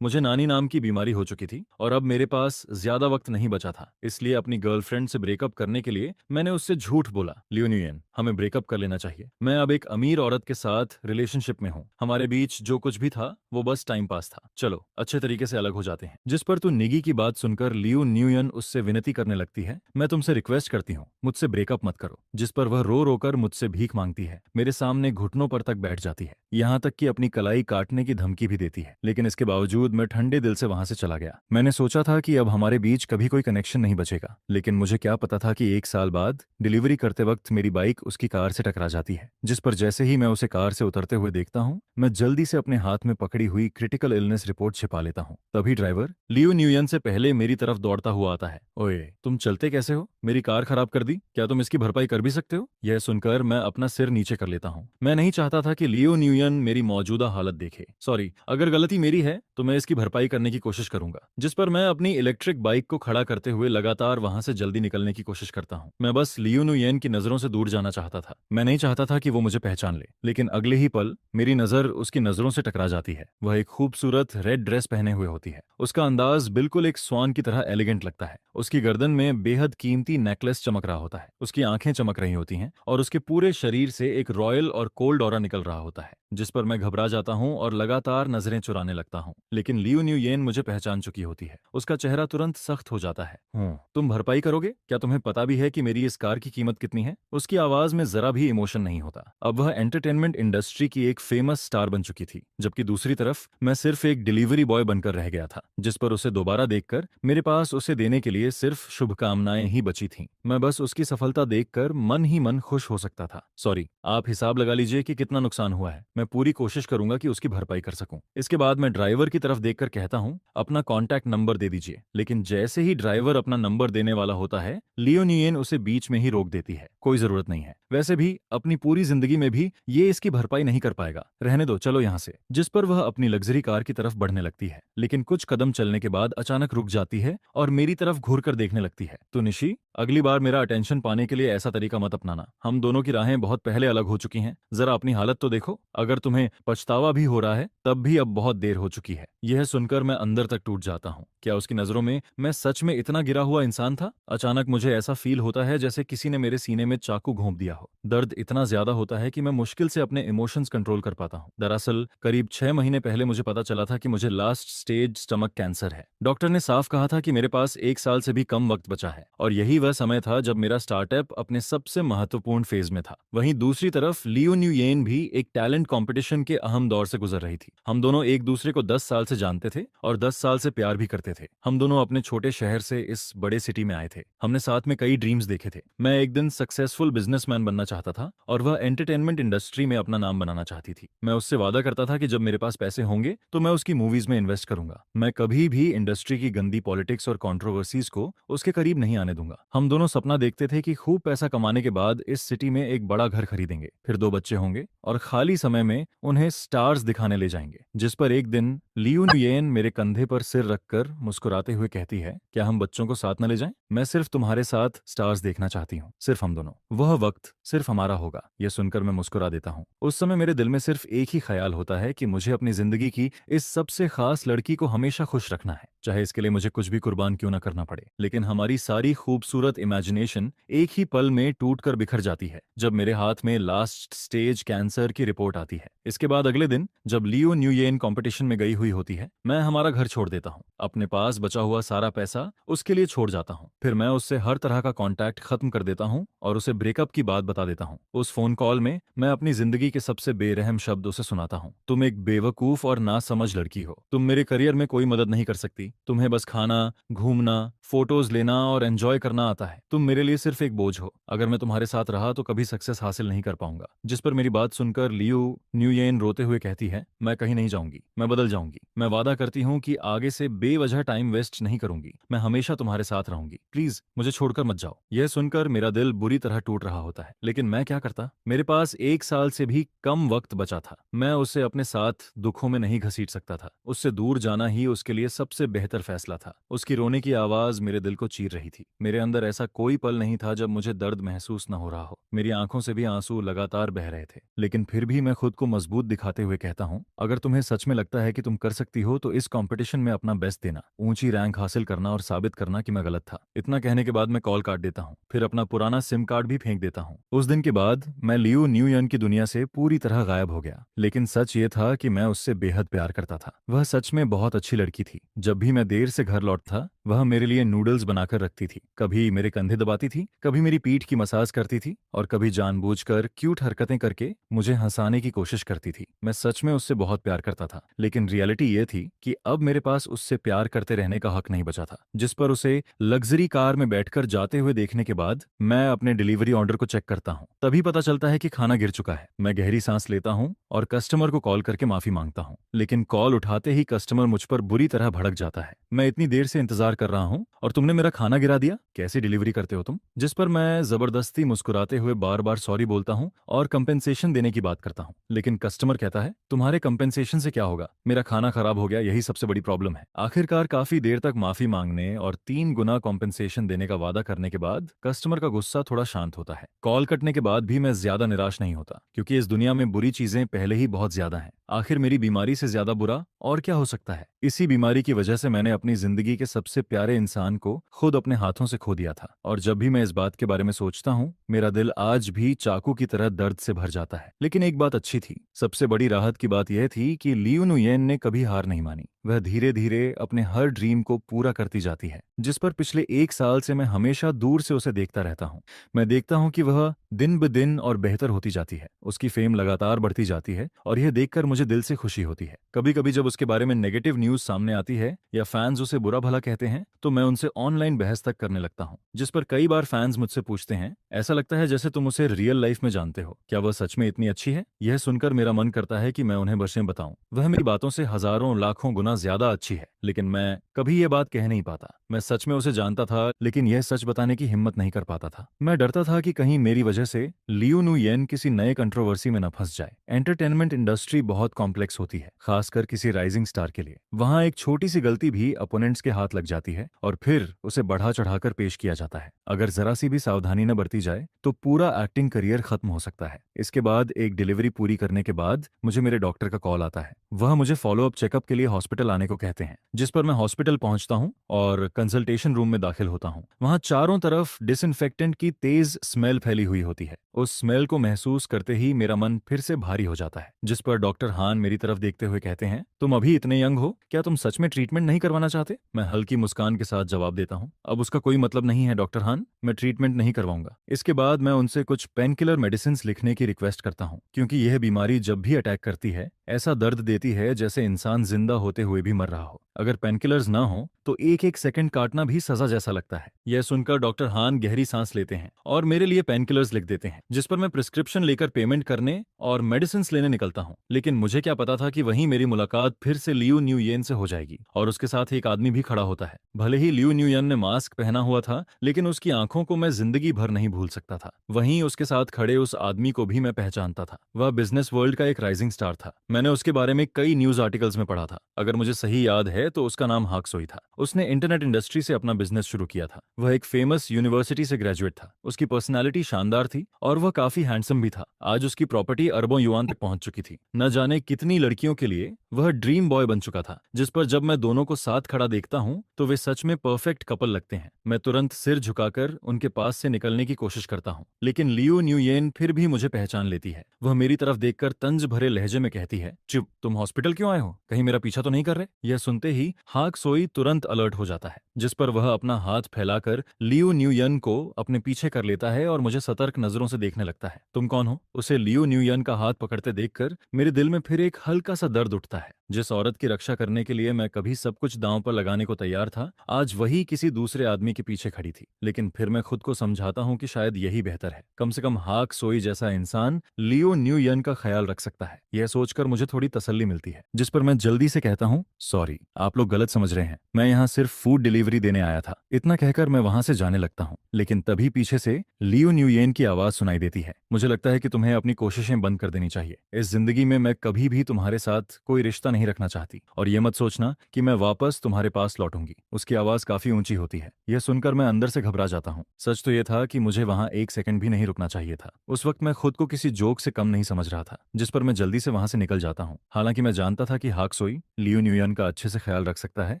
मुझे नानी नाम की बीमारी हो चुकी थी और अब मेरे पास ज्यादा वक्त नहीं बचा था। इसलिए अपनी गर्लफ्रेंड से ब्रेकअप करने के लिए मैंने उससे झूठ बोला, लियोनियन हमें ब्रेकअप कर लेना चाहिए। मैं अब एक अमीर औरत के साथ रिलेशनशिप में हूँ। हमारे बीच जो कुछ भी था वो बस टाइम पास था। चलो अच्छे तरीके से अलग हो जाते हैं। जिस पर तू निगी की बात सुनकर लियो न्यूयन उससे विनती करने लगती है, मैं तुमसे रिक्वेस्ट करती हूँ मुझसे ब्रेकअप मत करो। जिस पर वह रो रोकर मुझसे भीख मांगती है, मेरे सामने घुटनों पर तक बैठ जाती है, यहाँ तक कि अपनी कलाई काटने की धमकी भी देती है। लेकिन इसके बावजूद मैं ठंडे दिल से वहां से चला गया। मैंने सोचा था कि अब हमारे बीच कभी कोई कनेक्शन नहीं बचेगा, लेकिन मुझे क्या पता था कि 1 साल बाद डिलीवरी करते वक्त मेरी बाइक उसकी कार से टकरा जाती है। जिस पर जैसे ही मैं उसे कार से उतरते हुए देखता हूँ, मैं जल्दी से अपने हाथ में पकड़ी हुई क्रिटिकल इलनेस रिपोर्ट छिपा लेता हूँ। तभी ड्राइवर लियो न्यूयन से पहले मेरी तरफ दौड़ता हुआ आता है। ओए, तुम चलते कैसे हो? मेरी कार खराब कर दी, क्या तुम इसकी भरपाई कर भी सकते हो? यह सुनकर मैं अपना सिर नीचे कर लेता हूँ। मैं नहीं चाहता था कि लियो न्यूयन मेरी मौजूदा हालत देखे। सॉरी, अगर गलती मेरी है तो मैं इसकी भरपाई करने की कोशिश करूंगा। जिस पर मैं अपनी इलेक्ट्रिक बाइक को खड़ा करते हुए लगातार वहां से जल्दी निकलने की कोशिश करता हूँ। मैं बस लियो न्यूयन की नजरों से दूर जाना चाहता था। मैं नहीं चाहता था कि वो मुझे पहचान ले। लेकिन अगले ही पल मेरी नजर उसकी नजरों से टकरा जाती है। वह एक खूबसूरत रेड ड्रेस पहने हुए होती है। उसका अंदाज बिल्कुल एक स्वान की तरह एलिगेंट लगता है। उसकी गर्दन में बेहद कीमती नेकलेस चमक रहा होता है। उसकी आंखें चमक रही होती हैं और उसके पूरे शरीर से एक रॉयल और कोल्ड ऑरा निकल रहा होता है। जिस पर मैं घबरा जाता हूँ और लगातार नजरें चुराने लगता हूँ। लेकिन लियो न्यूयेन मुझे पहचान चुकी होती है। उसका चेहरा तुरंत सख्त हो जाता है। तुम भरपाई करोगे? क्या तुम्हें पता भी है कि मेरी इस कार की कीमत कितनी है? उसकी आवाज में जरा भी इमोशन नहीं होता। अब वह एंटरटेनमेंट इंडस्ट्री की एक फेमस स्टार बन चुकी थी, जबकि दूसरी तरफ मैं सिर्फ एक डिलीवरी बॉय बनकर रह गया था। जिस पर उसे दोबारा देखकर मेरे पास उसे देने के लिए सिर्फ शुभकामनाएं ही बची थीं। मैं बस उसकी सफलता देखकर मन ही मन खुश हो सकता था। सॉरी, आप हिसाब लगा लीजिए कि कितना नुकसान हुआ है। मैं पूरी कोशिश करूंगा कि उसकी भरपाई कर सकूं। इसके बाद मैं ड्राइवर की तरफ देखकर कहता हूं, अपना कॉन्टैक्ट नंबर दे दीजिए। लेकिन जैसे ही ड्राइवर अपना नंबर देने वाला होता है, लियोनियन उसे बीच में ही रोक देती है। कोई जरूरत नहीं है, वैसे भी अपनी पूरी जिंदगी में भी ये इसकी भरपाई नहीं कर पाएगा, रहने दो, चलो यहाँ से। जिस पर वह अपनी लग्जरी कार की तरफ बढ़ने लगती है, लेकिन कुछ कदम चलने के बाद अचानक रुक जाती है और मेरी तरफ घूर कर देखने लगती है। तो निशी, अगली बार मेरा अटेंशन पाने के लिए ऐसा तरीका मत अपनाना। हम दोनों की राहें बहुत पहले अलग हो चुकी हैं। जरा अपनी हालत तो देखो। अगर तुम्हें पछतावा भी हो रहा है तब भी अब बहुत देर हो चुकी है। यह सुनकर मैं अंदर तक टूट जाता हूँ। क्या उसकी नजरों में मैं सच में इतना गिरा हुआ इंसान था? अचानक मुझे ऐसा फील होता है जैसे किसी ने मेरे सीने में चाकू घोंप दिया हो। दर्द इतना ज्यादा होता है कि मैं मुश्किल से अपने इमोशंस कंट्रोल कर पाता हूँ। दरअसल करीब 6 महीने पहले मुझे पता चला था कि मुझे लास्ट स्टेज स्टमक कैंसर है। डॉक्टर ने साफ कहा था कि मेरे पास 1 साल से भी कम वक्त बचा है और यही वह समय था जब मेरा स्टार्टअप अपने सबसे महत्वपूर्ण फेज में था। वहीं दूसरी तरफ लियो न्यूयेन भी एक टैलेंट कंपटीशन के अहम दौर से गुजर रही थी। हम दोनों एक दूसरे को 10 साल से जानते थे और 10 साल से प्यार भी करते थे। हम दोनों अपने छोटे शहर से इस बड़े सिटी में आए थे। हमने साथ में कई ड्रीम्स देखे थे। मैं एक दिन सक्सेसफुल बिजनेसमैन बनना चाहता था और वह एंटरटेनमेंट इंडस्ट्री में अपना नाम बनाना चाहती थी। मैं उससे वादा करता था कि जब मेरे पास पैसे होंगे तो मैं उसकी मूवीज में इन्वेस्ट करूंगा। मैं कभी भी इंडस्ट्री की गंदी पॉलिटिक्स और कंट्रोवर्सीज को उसके करीब नहीं आने दूंगा। हम दोनों सपना देखते थे कि खूब पैसा कमाने के बाद इस सिटी में एक बड़ा घर खरीदेंगे, फिर 2 बच्चे होंगे और खाली समय में उन्हें स्टार्स दिखाने ले जाएंगे। जिस पर एक दिन लियू नुयेन मेरे कंधे पर सिर रखकर मुस्कुराते हुए कहती है, क्या हम बच्चों को साथ न ले जाएं? मैं सिर्फ तुम्हारे साथ स्टार्स देखना चाहती हूँ, सिर्फ हम दोनों। वह वक्त सिर्फ हमारा होगा। यह सुनकर मैं मुस्कुरा देता हूँ। उस समय मेरे दिल में सिर्फ एक ही ख्याल होता है कि मुझे अपनी जिंदगी की इस सबसे खास लड़की को हमेशा खुश रखना है, चाहे इसके लिए मुझे कुछ भी कुर्बान क्यों न करना पड़े। लेकिन हमारी सारी खूबसूरत इमेजिनेशन एक ही पल में टूटकर बिखर जाती है जब मेरे हाथ में लास्ट स्टेज कैंसर की रिपोर्ट आती है। इसके बाद अगले दिन जब लियो न्यूयेन कंपटीशन में गई हुई होती है, मैं हमारा घर छोड़ देता हूँ। अपने पास बचा हुआ सारा पैसा उसके लिए छोड़ जाता हूँ। फिर मैं उससे हर तरह का कांटेक्ट खत्म कर देता हूँ और उसे ब्रेकअप की बात बता देता हूँ। उस फोन कॉल में मैं अपनी जिंदगी के सबसे बेरहम शब्द उसे सुनाता हूँ। तुम एक बेवकूफ और नासमझ लड़की हो। तुम मेरे करियर में कोई मदद नहीं कर सकती। तुम्हें बस खाना, घूमना, फोटोज लेना और एंजॉय करना आता है। तुम मेरे लिए सिर्फ एक बोझ हो। अगर मैं तुम्हारे साथ रहा तो कभी सक्सेस हासिल नहीं कर पाऊंगा। जिस पर मेरी बात सुनकर लियो न्यूयेन रोते हुए कहती है, मैं कहीं नहीं जाऊंगी, मैं बदल जाऊंगी। मैं वादा करती हूँ कि आगे से बेवजह टाइम वेस्ट नहीं करूंगी। मैं हमेशा तुम्हारे साथ रहूंगी। प्लीज मुझे छोड़कर मत जाओ। यह सुनकर मेरा दिल बुरी तरह टूट रहा होता है, लेकिन मैं क्या करता? मेरे पास 1 साल से भी कम वक्त बचा था। मैं उसे अपने साथ दुखों में नहीं घसीट सकता था। उससे दूर जाना ही उसके लिए सबसे बेहतर फैसला था। उसकी रोने की आवाज मेरे दिल को चीर रही थी। मेरे अंदर ऐसा कोई पल नहीं था जब मुझे दर्द महसूस न हो रहा हो। मेरी आंखों से भी आंसू लगातार बह रहे थे, लेकिन फिर भी मैं खुद को मजबूत दिखाते हुए कहता हूँ, अगर तुम्हें सच में लगता है कि तुम कर सकती हो तो इस कंपटीशन में अपना बेस्ट देना, ऊंची रैंक हासिल करना और साबित करना कि मैं गलत था। इतना कहने के बाद मैं कॉल काट देता हूँ, फिर अपना पुराना सिम कार्ड भी फेंक देता हूँ। उस दिन के बाद मैं लियू न्यूयन की दुनिया से पूरी तरह गायब हो गया। लेकिन सच ये था कि मैं उससे बेहद प्यार करता था। वह सच में बहुत अच्छी लड़की थी। जब भी मैं देर से घर लौटता, वह मेरे लिए नूडल्स बनाकर रखती थी। कभी मेरे कंधे दबाती थी, कभी मेरी पीठ की मसाज करती थी और कभी जानबूझकर क्यूट हरकतें करके मुझे हंसाने की कोशिश करती थी। मैं सच में उससे बहुत प्यार करता था, लेकिन रियलिटी ये थी कि अब मेरे पास उससे प्यार करते रहने का हक नहीं बचा था। जिस पर उसे लग्जरी कार में बैठकर जाते हुए देखने के बाद मैं अपने डिलीवरी ऑर्डर को चेक करता हूँ। तभी पता चलता है कि खाना गिर चुका है। मैं गहरी सांस लेता हूँ और कस्टमर को कॉल करके माफी मांगता हूँ, लेकिन कॉल उठाते ही कस्टमर मुझ पर बुरी तरह भड़क जाता है। मैं इतनी देर से इंतजार कर रहा हूँ और तुमने मेरा खाना गिरा दिया, कैसी डिलीवरी करते हो तुम? जिस पर मैं जबरदस्ती मुस्कुराते हुए बार बार सॉरी बोलता हूँ और कंपेंसेशन देने की बात करता हूँ, लेकिन कस्टमर कहता है, तुम्हारे कंपेंसेशन से क्या होगा, मेरा खाना खराब हो गया, यही सबसे बड़ी प्रॉब्लम है। आखिरकार काफी देर तक माफी मांगने और 3 गुना कॉम्पेंसेशन देने का वादा करने के बाद कस्टमर का गुस्सा थोड़ा शांत होता है। कॉल कटने के बाद भी मैं ज्यादा निराश नहीं होता, क्योंकि इस दुनिया में बुरी चीजें पहले ही बहुत ज्यादा हैं। आखिर मेरी बीमारी से ज्यादा बुरा और क्या हो सकता है? इसी बीमारी की वजह से मैंने अपनी जिंदगी के सबसे प्यारे इंसान को खुद अपने हाथों से खो दिया था, और जब भी मैं इस बात के बारे में सोचता हूँ, मेरा दिल आज भी चाकू की तरह दर्द से भर जाता है। लेकिन एक बात अच्छी थी। सबसे बड़ी राहत की बात यह थी कि लियू नुयेन ने कभी हार नहीं मानी। वह धीरे धीरे अपने हर ड्रीम को पूरा करती जाती है, जिस पर पिछले 1 साल से मैं हमेशा दूर से उसे देखता रहता हूँ। मैं देखता हूँ कि वह दिन ब दिन और बेहतर होती जाती है। उसकी फेम लगातार बढ़ती जाती है और यह देखकर मुझे दिल से खुशी होती है। कभी कभी जब उसके बारे में नेगेटिव न्यूज सामने आती है या फैंस उसे बुरा भला कहते हैं, तो मैं उनसे ऑनलाइन बहस तक करने लगता हूँ, जिस पर कई बार फैंस मुझसे पूछते हैं, ऐसा लगता है जैसे तुम उसे रियल लाइफ में जानते हो, क्या वह सच में इतनी अच्छी है? यह सुनकर मेरा मन करता है कि मैं उन्हें बशें बताऊं। वह मेरी बातों से हजारों लाखों गुना ज्यादा अच्छी है, लेकिन मैं कभी यह बात कह नहीं पाता। मैं सच में उसे जानता था, लेकिन यह सच बताने की हिम्मत नहीं कर पाता था। मैं डरता था कि कहीं मेरी वजह से लियू नुयेन किसी नए कंट्रोवर्सी में न फंस जाए। एंटरटेनमेंट इंडस्ट्री बहुत कॉम्प्लेक्स होती है, खासकर किसी राइजिंग स्टार के लिए। वहां एक छोटी सी गलती भी अपोनेंट्स के हाथ लग जाती है और फिर उसे बढ़ा चढ़ाकर पेश किया जाता है। अगर जरा सी भी सावधानी न बरती जाए तो पूरा एक्टिंग करियर खत्म हो सकता है। इसके बाद एक डिलीवरी पूरी करने के बाद मुझे मेरे डॉक्टर का कॉल आता है। वह मुझे फॉलोअप चेकअप के लिए हॉस्पिटल आने को कहते हैं, जिस पर मैं हॉस्पिटल पहुंचता हूं और कंसल्टेशन रूम में दाखिल होता हूं। वहां चारों तरफ डिसइंफेक्टेंट की तेज स्मेल फैली हुई होती है। उस स्मेल को महसूस करते ही मेरा मन फिर से भारी हो जाता है, जिस पर डॉक्टर हान मेरी तरफ देखते हुए कहते हैं, तुम अभी इतने यंग हो, क्या तुम सच में ट्रीटमेंट नहीं करवाना चाहते? मैं हल्की मुस्कान के साथ जवाब देता हूं, अब उसका कोई मतलब नहीं है डॉक्टर हान, मैं ट्रीटमेंट नहीं करवाऊंगा। इसके बाद मैं उनसे कुछ पेन किलर मेडिसिन लिखने की रिक्वेस्ट करता हूं, क्योंकि यह बीमारी जब भी अटैक करती है ऐसा दर्द देती है जैसे इंसान जिंदा होते हुए भी मर रहा हो। अगर पेनकिलर्स ना हो तो एक एक सेकंड काटना भी सजा जैसा लगता है। यह सुनकर डॉक्टर हान गहरी सांस लेते हैं और मेरे लिए पेनकिलर्स लिख देते हैं, जिस पर मैं प्रिस्क्रिप्शन लेकर पेमेंट करने और मेडिसिन लेने निकलता हूँ। लेकिन मुझे क्या पता था कि वहीं मेरी मुलाकात फिर से लियू न्यूयेन से हो जाएगी, और उसके साथ एक आदमी भी खड़ा होता है। भले ही लियू न्यूयेन ने मास्क पहना हुआ था, लेकिन उसकी आंखों को मैं जिंदगी भर नहीं भूल सकता था। वहीं उसके साथ खड़े उस आदमी को भी मैं पहचानता था। वह बिजनेस वर्ल्ड का एक राइजिंग स्टार था। मैंने उसके बारे में कई न्यूज आर्टिकल्स में पढ़ा था। अगर मुझे सही याद है तो उसका नाम हाक्सोई था। उसने इंटरनेट इंडस्ट्री से अपना बिजनेस शुरू किया था। वह एक फेमस यूनिवर्सिटी से ग्रेजुएट था। उसकी पर्सनालिटी शानदार थी और वह काफी हैंडसम भी था। आज उसकी प्रॉपर्टी अरबों युआन तक पहुंच चुकी थी। न जाने कितनी लड़कियों के लिए वह ड्रीम बॉय बन चुका था, जिस पर जब मैं दोनों को साथ खड़ा देखता हूं तो वे सच में परफेक्ट कपल लगते हैं। मैं तुरंत सिर झुकाकर उनके पास से निकलने की कोशिश करता हूं, लेकिन लियू न्यूयेन फिर भी मुझे पहचान लेती है। वह मेरी तरफ देखकर तंज भरे लहजे में कहती है, चुप, तुम हॉस्पिटल क्यों आए हो? कहीं मेरा पीछा तो नहीं कर रहे? यह सुनते ही हाक सोई तुरंत अलर्ट हो जाता है, जिस पर वह अपना हाथ फैलाकर लियू न्यूयन को अपने पीछे कर लेता है और मुझे सतर्क नजरों से देखने लगता है। तुम कौन हो? उसे लियू न्यूयन का हाथ पकड़ते देखकर मेरे दिल में फिर एक हल्का सा दर्द उठता है। जिस औरत की रक्षा करने के लिए मैं कभी सब कुछ दांव पर लगाने को तैयार था, आज वही किसी दूसरे आदमी के पीछे खड़ी थी। लेकिन फिर मैं खुद को समझाता हूँ कि शायद यही बेहतर है। कम से कम हाक सोई जैसा इंसान लियो न्यूयन का ख्याल रख सकता है। यह सोचकर मुझे थोड़ी तसल्ली मिलती है, जिस पर मैं जल्दी से कहता हूँ, सॉरी, आप लोग गलत समझ रहे हैं, मैं यहाँ सिर्फ फूड डिलीवरी देने आया था। इतना कहकर मैं वहां से जाने लगता हूँ, लेकिन तभी पीछे से लियो न्यूयेन की आवाज सुनाई देती है। मुझे लगता है कि तुम्हें अपनी कोशिशें बंद कर देनी चाहिए। इस जिंदगी में मैं कभी भी तुम्हारे साथ कोई रिश्ता नहीं नहीं रखना चाहती, और ये मत सोचना कि मैं वापस तुम्हारे पास लौटूंगी। उसकी आवाज काफी ऊंची होती है। यह सुनकर मैं अंदर से घबरा जाता हूँ। सच तो यह था कि मुझे वहां एक सेकंड भी नहीं रुकना चाहिए था। उस वक्त मैं खुद को किसी जोक से कम नहीं समझ रहा था, जिस पर मैं जल्दी से वहां से निकल जाता हूँ। हालांकि मैं जानता था कि हाक सोई लियो न्यूयन का अच्छे से ख्याल रख सकता है,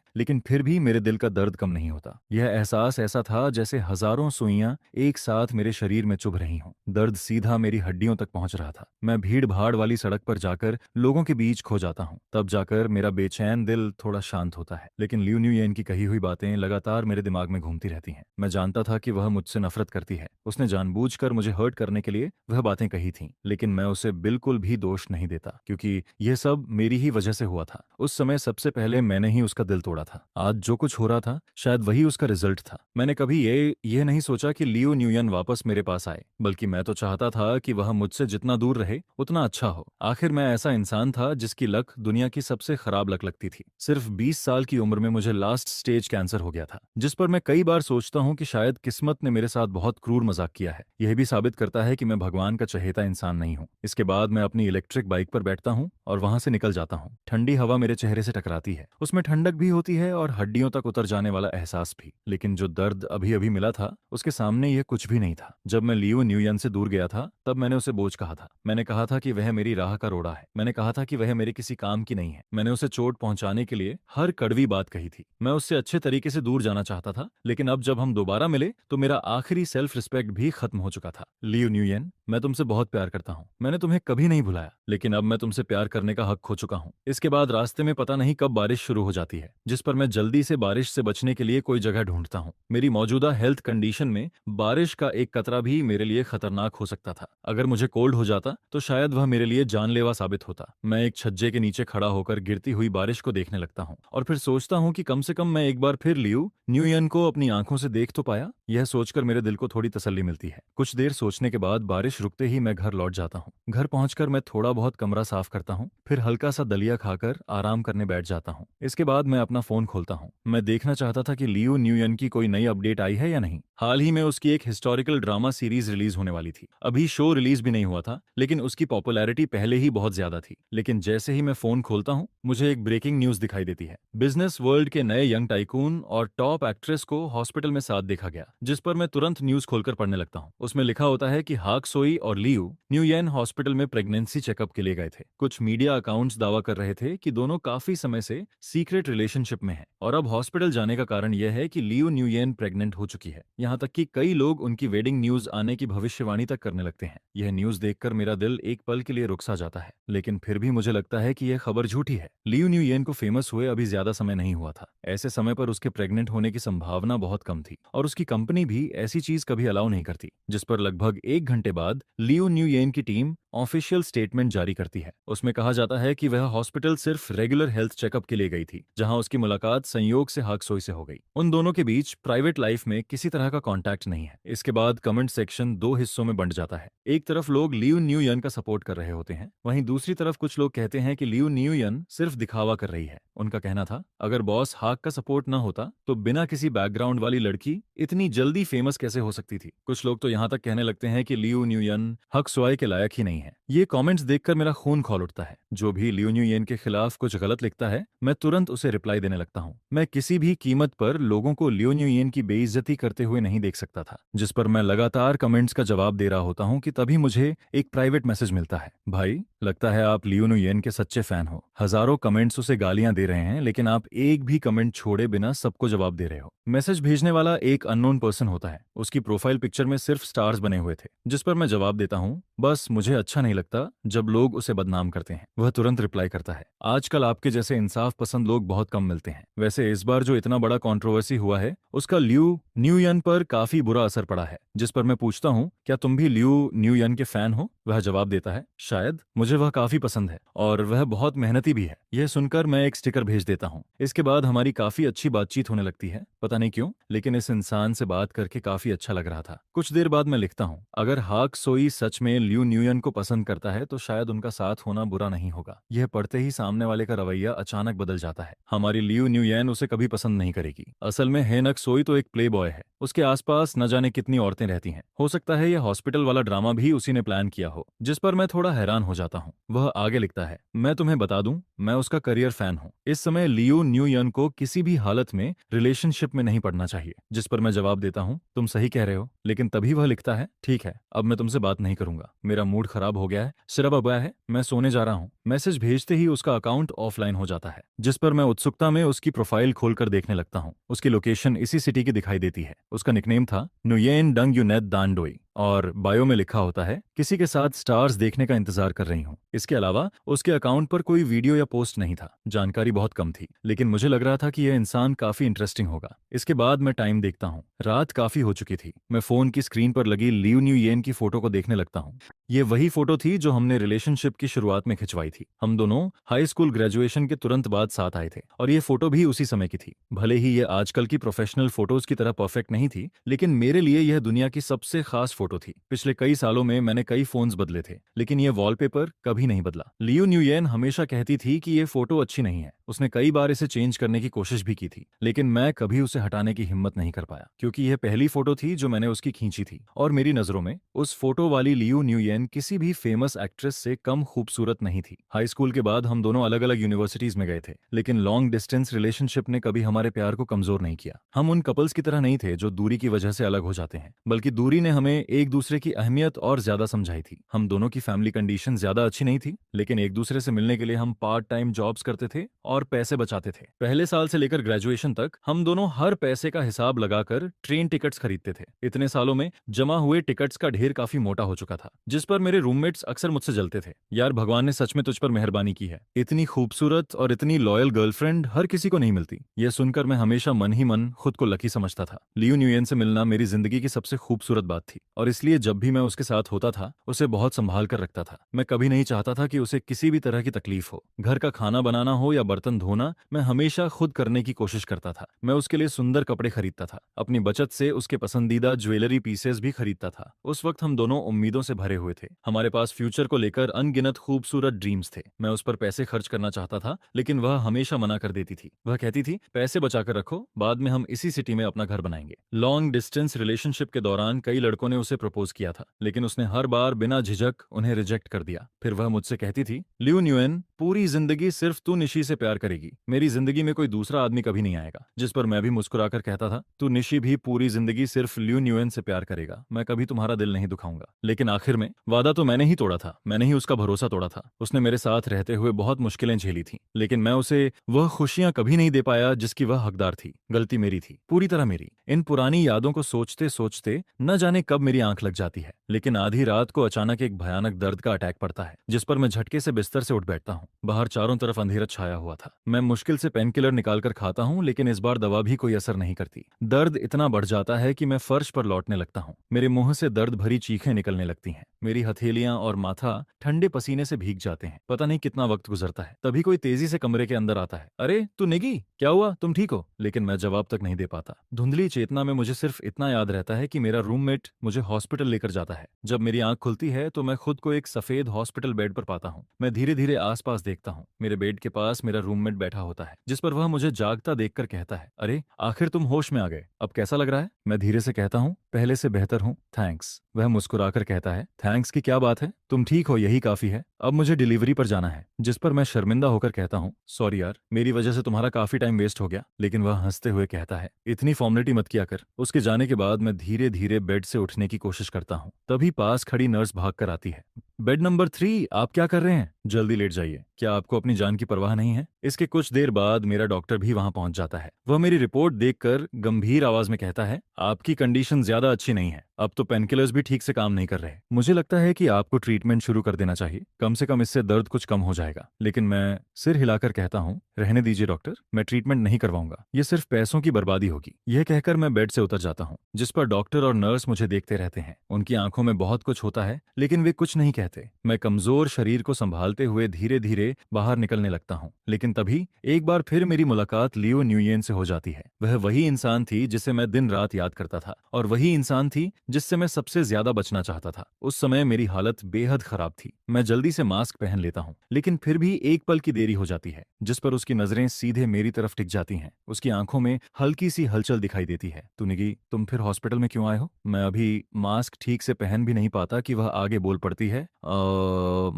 लेकिन फिर भी मेरे दिल का दर्द कम नहीं होता। यह एहसास ऐसा था जैसे हजारों सुइयां एक साथ मेरे शरीर में चुभ रही हों। दर्द सीधा मेरी हड्डियों तक पहुंच रहा था। मैं भीड़ भाड़ वाली सड़क पर जाकर लोगों के बीच खो जाता हूँ। तब जाकर मेरा बेचैन दिल थोड़ा शांत होता है। लेकिन लियो न्यूयन की कही हुई बातें लगातार मेरे दिमाग में घूमती रहती हैं। मैं जानता था कि वह मुझसे नफरत करती है। उसने जानबूझकर मुझे हर्ट करने के लिए वह बातें कही थीं, लेकिन मैं उसे बिल्कुल भी दोष नहीं देता, क्योंकि यह सब मेरी ही वजह से हुआ था। उस समय सबसे पहले मैंने ही उसका दिल तोड़ा था। आज जो कुछ हो रहा था शायद वही उसका रिजल्ट था। मैंने कभी ये नहीं सोचा कि लियो न्यूयन वापस मेरे पास आए, बल्कि मैं तो चाहता था कि वह मुझसे जितना दूर रहे उतना अच्छा हो। आखिर मैं ऐसा इंसान था जिसकी लक दुनिया की सबसे खराब लक लगती थी। सिर्फ 20 साल की उम्र में मुझे लास्ट स्टेज कैंसर हो गया था, जिस पर मैं कई बार सोचता हूँ कि शायद किस्मत ने मेरे साथ बहुत क्रूर मजाक किया है। यह भी साबित करता है कि मैं भगवान का चहेता इंसान नहीं हूँ। इसके बाद मैं अपनी इलेक्ट्रिक बाइक पर बैठता हूँ और वहां से निकल जाता हूँ। ठंडी हवा मेरे चेहरे से टकराती है। उसमें ठंडक भी होती है और हड्डियों तक उतर जाने वाला एहसास भी। लेकिन जो दर्द अभी अभी मिला था उसके सामने यह कुछ भी नहीं था। जब मैं लियो न्यूयन से दूर गया था तब मैंने उसे बोझ कहा था। मैंने कहा था कि वह मेरी राह का रोड़ा है। मैंने कहा था कि वह मेरे किसी काम की नहीं है। मैंने उसे चोट पहुंचाने के लिए हर कड़वी बात कही थी। मैं उससे अच्छे तरीके से दूर जाना चाहता था, लेकिन अब जब हम दोबारा मिले तो मेरा आखिरी सेल्फ रिस्पेक्ट भी खत्म हो चुका था। लियो न्यूयन, मैं तुमसे बहुत प्यार करता हूँ। मैंने तुम्हें कभी नहीं भुलाया, लेकिन अब मैं तुमसे प्यार करने का हक खो चुका हूँ। इसके बाद रास्ते में पता नहीं कब बारिश शुरू हो जाती है, जिस पर मैं जल्दी से बारिश से बचने के लिए कोई जगह ढूंढता हूँ। मेरी मौजूदा हेल्थ कंडीशन में बारिश का एक कतरा भी मेरे लिए खतरनाक हो सकता था। अगर मुझे कोल्ड हो जाता तो शायद वह मेरे लिए जानलेवा साबित होता। मैं एक छज्जे के नीचे खड़ा होकर गिरती हुई बारिश को देखने लगता हूँ और फिर सोचता हूँ कि कम से कम मैं एक बार फिर लियो न्यूयन को अपनी आंखों से देख तो पाया। यह सोचकर मेरे दिल को थोड़ी तसल्ली मिलती है। कुछ देर सोचने के बाद बारिश रुकते ही मैं घर लौट जाता हूँ। घर पहुंचकर मैं थोड़ा बहुत कमरा साफ करता हूँ, फिर हल्का सा दलिया खाकर आराम करने बैठ जाता हूँ। इसके बाद मैं अपना फोन खोलता हूँ। मैं देखना चाहता था कि लियो न्यूयन की कोई नई अपडेट आई है या नहीं। हाल ही में उसकी एक हिस्टोरिकल ड्रामा सीरीज रिलीज होने वाली थी। अभी शो रिलीज भी नहीं हुआ था, लेकिन उसकी पॉपुलैरिटी पहले ही बहुत ज्यादा थी। लेकिन जैसे ही मैं फोन खोलता हूँ मुझे एक ब्रेकिंग न्यूज दिखाई देती है। बिजनेस वर्ल्ड के नए यंग टाइकून और टॉप एक्ट्रेस को हॉस्पिटल में साथ देखा गया, जिस पर मैं तुरंत न्यूज खोलकर पढ़ने लगता हूँ। उसमें लिखा होता है कि हाक सोई और लियो न्यूयन हॉस्पिटल में प्रेगनेंसी चेकअप के लिए गए थे। कुछ मीडिया अकाउंट्स दावा कर रहे थे कि दोनों काफी समय से सीक्रेट रिलेशनशिप में हैं, और अब हॉस्पिटल जाने का कारण यह है कि लियो न्यूयन प्रेग्नेंट हो चुकी है। यहाँ तक कि कई लोग उनकी वेडिंग न्यूज आने की भविष्यवाणी तक करने लगते हैं। यह न्यूज देखकर मेरा दिल एक पल के लिए रुक सा जाता है, लेकिन फिर भी मुझे लगता है कि यह खबर झूठी है। लियो न्यूयन को फेमस हुए अभी ज्यादा समय नहीं हुआ था। ऐसे समय पर उसके प्रेग्नेंट होने की संभावना बहुत कम थी, और उसकी कंपनी भी ऐसी चीज कभी अलाउ नहीं करती। जिस पर लगभग 1 घंटे बाद लियो न्यूयन की टीम ऑफिशियल स्टेटमेंट जारी करती है। उसमें कहा जाता है कि वह हॉस्पिटल सिर्फ रेगुलर हेल्थ चेकअप के लिए गई थी, जहां उसकी मुलाकात संयोग से हाक सोई से हो गई। उन दोनों के बीच प्राइवेट लाइफ में किसी तरह का कांटेक्ट नहीं है। इसके बाद कमेंट सेक्शन दो हिस्सों में बंट जाता है। एक तरफ लोग लियो न्यूयन का सपोर्ट कर रहे होते हैं, वहीं दूसरी तरफ कुछ लोग कहते हैं कि लियो न्यूयन सिर्फ दिखावा कर रही है। उनका कहना था, अगर बॉस हाक का सपोर्ट न होता तो बिना किसी बैकग्राउंड वाली लड़की इतनी जल्दी फेमस कैसे हो सकती थी। कुछ लोग तो यहाँ तक कहने लगते हैं कि लियो न्यूयन हक सोई के लायक ही नहीं है। ये कमेंट्स देखकर मेरा खून खौल उठता है। जो भी लियो न्यूयन के खिलाफ कुछ गलत लिखता है मैं तुरंत उसे रिप्लाई देने लगता हूँ। मैं किसी भी कीमत पर लोगों को लियो न्यूयन की बेइज्जती करते हुए नहीं देख सकता था। जिस पर मैं लगातार कमेंट्स का जवाब दे रहा होता हूँ कि तभी मुझे एक प्राइवेट मैसेज मिलता है, भाई लगता है आप लियो न्यूयन के सच्चे फैन हो। हजारों कमेंट्स उसे गालियां दे रहे हैं, लेकिन आप एक भी कमेंट छोड़े बिना सबको जवाब दे रहे हो। मैसेज भेजने वाला एक अननोन पर्सन होता है। उसकी प्रोफाइल पिक्चर में सिर्फ स्टार्स बने हुए थे, जिस पर मैं जवाब देता हूँ, बस मुझे अच्छा नहीं लगता जब लोग उसे बदनाम करते हैं। वह तुरंत रिप्लाई करता है, आजकल आपके जैसे इंसाफ पसंद लोग बहुत कम मिलते हैं। वैसे इस बार जो इतना बड़ा कंट्रोवर्सी हुआ है उसका लियो न्यूयन पर काफी बुरा असर पड़ा है। जिस पर मैं पूछता हूँ, क्या तुम भी लियो न्यूयन के फैन हो? वह जवाब देता है, शायद, मुझे वह काफी पसंद है और वह बहुत मेहनती भी है। यह सुनकर मैं एक स्टिकर भेज देता हूँ। इसके बाद हमारी काफी अच्छी बातचीत होने लगती है, पता नहीं क्यों, लेकिन इस इंसान से बात करके काफी अच्छा लग रहा था। कुछ देर बाद मैं लिखता हूँ, अगर हाक सोई सच में लियो न्यूयन को पसंद करता है तो शायद उनका साथ होना बुरा नहीं होगा। यह पढ़ते ही सामने वाले का रवैया अचानक बदल जाता है। हमारी लियो न्यूयन उसे कभी पसंद नहीं करेगी। असल में हेनक सोई तो एक प्ले बॉय बॉय है, उसके आसपास न जाने कितनी औरतें रहती हैं। हो सकता है यह हॉस्पिटल वाला ड्रामा भी उसी ने प्लान किया हो, जिस पर मैं थोड़ा हैरान हो जाता हूँ। वह आगे लिखता है, मैं तुम्हें बता दूं, मैं उसका करियर फैन हूँ। इस समय लियो न्यूयन को किसी भी हालत में रिलेशनशिप में नहीं पड़ना चाहिए। जिस पर मैं जवाब देता हूँ, तुम सही कह रहे हो। लेकिन तभी वह लिखता है, ठीक है, अब मैं तुमसे बात नहीं करूंगा, मेरा मूड खराब हो गया है, सिर्फ अब गया है, मैं सोने जा रहा हूँ। मैसेज भेजते ही उसका अकाउंट ऑफलाइन हो जाता है, जिस पर मैं उत्सुकता में उसकी प्रोफाइल खोलकर देखने लगता हूँ। उसकी लोकेशन इसी सिटी की दिखाई देती है। उसका निकनेम था नुयेन डंग यूनेट दानडोई और बायो में लिखा होता है, किसी के साथ स्टार्स देखने का इंतजार कर रही हूँ। इसके अलावा उसके अकाउंट पर कोई वीडियो या पोस्ट नहीं था। जानकारी बहुत कम थी, लेकिन मुझे लग रहा था कि यह इंसान काफी इंटरेस्टिंग होगा। इसके बाद मैं टाइम देखता हूँ, रात काफी हो चुकी थी। मैं फोन की स्क्रीन पर लगी लियू न्यूयेन की फोटो को देखने लगता हूँ। ये वही फोटो थी जो हमने रिलेशनशिप की शुरुआत में खिंचवाई थी। हम दोनों हाई स्कूल ग्रेजुएशन के तुरंत बाद साथ आए थे और ये फोटो भी उसी समय की थी। भले ही ये आजकल की प्रोफेशनल फोटोज की तरह परफेक्ट नहीं थी, लेकिन मेरे लिए यह दुनिया की सबसे खास फोटो थी। पिछले कई सालों में मैंने कई फोन्स बदले थे, लेकिन यह वॉलपेपर कभी नहीं बदला। लियू न्यूयेन हमेशा कहती थी कि ये फोटो अच्छी नहीं है। उसने कई बार इसे चेंज करने की कोशिश भी की थी, लेकिन मैं कभी उसे हटाने की हिम्मत नहीं कर पाया, क्योंकि यह पहली फोटो थी जो मैंने उसकी खींची थी। और मेरी नजरों में उस फोटो वाली लियू न्यूयेन किसी भी फेमस एक्ट्रेस से कम खूबसूरत नहीं थी। हाई स्कूल के बाद हम दोनों अलग अलग यूनिवर्सिटीज में गए थे, लेकिन लॉन्ग डिस्टेंस रिलेशनशिप ने कभी हमारे प्यार को कमजोर नहीं किया। हम उन कपल्स की तरह नहीं थे जो दूरी की वजह से अलग हो जाते हैं, बल्कि दूरी ने हमें एक दूसरे की अहमियत और ज्यादा समझाई थी। हम दोनों की फैमिली कंडीशन ज्यादा अच्छी नहीं थी, लेकिन एक दूसरे से मिलने के लिए हम पार्ट टाइम जॉब्स करते थे और पैसे बचाते थे। पहले साल से लेकर ग्रेजुएशन तक हम दोनों हर पैसे का हिसाब लगाकर ट्रेन टिकट्स खरीदते थे। इतने सालों में जमा हुए टिकट्स का ढेर काफी मोटा हो चुका था, जिस पर मेरे रूममेट्स अक्सर मुझसे जलते थे, यार भगवान ने सच में तुझ पर मेहरबानी की है, इतनी खूबसूरत और इतनी लॉयल गर्लफ्रेंड हर किसी को नहीं मिलती। यह सुनकर मैं हमेशा मन ही मन खुद को लकी समझता था। लियू न्यूयेन से मिलना मेरी जिंदगी की सबसे खूबसूरत बात थी, और इसलिए जब भी मैं उसके साथ होता था उसे बहुत संभाल कर रखता था। मैं कभी नहीं चाहता था कि उसे किसी भी तरह की तकलीफ हो। घर का खाना बनाना हो या बर्तन धोना, मैं हमेशा खुद करने की कोशिश करता था। मैं उसके लिए सुंदर कपड़े खरीदता था, अपनी बचत से उसके पसंदीदा ज्वेलरी पीसेस भी खरीदता था। उस वक्त हम दोनों उम्मीदों से भरे हुए थे। हमारे पास फ्यूचर को लेकर अनगिनत खूबसूरत ड्रीम्स थे। मैं उस पर पैसे खर्च करना चाहता था, लेकिन वह हमेशा मना कर देती थी। वह कहती थी, पैसे बचाकर रखो, बाद में हम इसी सिटी में अपना घर बनाएंगे। लॉन्ग डिस्टेंस रिलेशनशिप के दौरान कई लड़कों ने उसे प्रपोज किया था, लेकिन उसने हर बार बिना झिझक उन्हें रिजेक्ट कर दिया। फिर वह मुझसे कहती थी, लियू न्यूयेन, पूरी जिंदगी सिर्फ तू निशी से प्यार करेगी, मेरी जिंदगी में कोई दूसरा आदमी कभी नहीं आएगा। जिस पर मैं भी मुस्कुराकर कहता था, तू निशी भी पूरी जिंदगी सिर्फ लियू न्यूयेन से प्यार करेगा, मैं कभी तुम्हारा दिल नहीं दुखाऊंगा। लेकिन आखिर में वादा तो मैंने ही तोड़ा था, मैंने ही उसका भरोसा तोड़ा था। उसने मेरे साथ रहते हुए बहुत मुश्किलें झेली थी, लेकिन मैं उसे वह खुशियां कभी नहीं दे पाया जिसकी वह हकदार थी। गलती मेरी थी, पूरी तरह मेरी। इन पुरानी यादों को सोचते सोचते न जाने कब मेरी आंख लग जाती है, लेकिन आधी रात को अचानक एक भयानक दर्द का अटैक पड़ता है, जिस पर मैं झटके से बिस्तर से उठ बैठता हूँ। बाहर चारों तरफ अंधेरा छाया हुआ था। मैं मुश्किल से पेन किलर निकालकर खाता हूँ, लेकिन इस बार दवा भी कोई असर नहीं करती। दर्द इतना बढ़ जाता है कि मैं फर्श पर लौटने लगता हूँ। मेरे मुंह से दर्द भरी चीखें निकलने लगती हैं। मेरी हथेलियां और माथा ठंडे पसीने से भीग जाते हैं। पता नहीं कितना वक्त गुजरता है, तभी कोई तेजी से कमरे के अंदर आता है। अरे तू निगी, क्या हुआ, तुम ठीक हो? लेकिन मैं जवाब तक नहीं दे पाता। धुंधली चेतना में मुझे सिर्फ इतना याद रहता है कि मेरा रूममेट मुझे हॉस्पिटल लेकर जाता है। जब मेरी आंख खुलती है तो मैं खुद को एक सफेद हॉस्पिटल बेड पर पाता हूँ। मैं धीरे धीरे आसपास देखता हूँ। मेरे बेड के पास मेरा रूममेट बैठा होता है, जिस पर वह मुझे जागता देखकर कहता है, अरे आखिर तुम होश में आ गए, अब कैसा लग रहा है? मैं धीरे से कहता हूँ, पहले से बेहतर हूँ, थैंक्स। वह मुस्कुराकर कहता है, थैंक्स की क्या बात है, तुम ठीक हो यही काफी है, अब मुझे डिलीवरी पर जाना है। जिस पर मैं शर्मिंदा होकर कहता हूँ, सॉरी यार, मेरी वजह से तुम्हारा काफी टाइम वेस्ट हो गया। लेकिन वह हंसते हुए कहता है, इतनी फॉर्मेलिटी मत किया कर। उसके जाने के बाद मैं धीरे धीरे बेड से उठने की कोशिश करता हूँ, तभी पास खड़ी नर्स भाग कर आती है। बेड नंबर 3, आप क्या कर रहे हैं? जल्दी लेट जाइए, क्या आपको अपनी जान की परवाह नहीं है? इसके कुछ देर बाद मेरा डॉक्टर भी वहां पहुंच जाता है। वह मेरी रिपोर्ट देखकर गंभीर आवाज में कहता है, आपकी कंडीशन ज्यादा अच्छी नहीं है, अब तो पेनकिलर्स भी ठीक से काम नहीं कर रहे। मुझे लगता है कि आपको ट्रीटमेंट शुरू कर देना चाहिए, कम से कम इससे दर्द कुछ कम हो जाएगा। लेकिन मैं सिर हिलाकर कहता हूँ, रहने दीजिए डॉक्टर, मैं ट्रीटमेंट नहीं करवाऊंगा, ये सिर्फ पैसों की बर्बादी होगी। यह कहकर मैं बेड से उतर जाता हूँ, जिस पर डॉक्टर और नर्स मुझे देखते रहते हैं। उनकी आंखों में बहुत कुछ होता है, लेकिन वे कुछ नहीं कहते। मैं कमजोर शरीर को संभालते हुए धीरे धीरे बाहर निकलने लगता हूँ। लेकिन तभी एक बार फिर मेरी मुलाकात लियो न्यूयेन से हो जाती है। वह वही इंसान थी जिसे मैं दिन रात याद करता था, और वही इंसान थी जिससे मैं सबसे ज्यादा बचना चाहता था। उस समय मेरी हालत बेहद खराब थी। मैं जल्दी से मास्क पहन लेता हूँ, लेकिन फिर भी एक पल की देरी हो जाती है, जिस पर उसकी नजरें सीधे मेरी तरफ टिक जाती हैं। उसकी आंखों में हल्की सी हलचल दिखाई देती है। तू निगी, तुम फिर हॉस्पिटल में क्यों आए हो? मैं अभी मास्क ठीक से पहन भी नहीं पाता कि वह आगे बोल पड़ती है,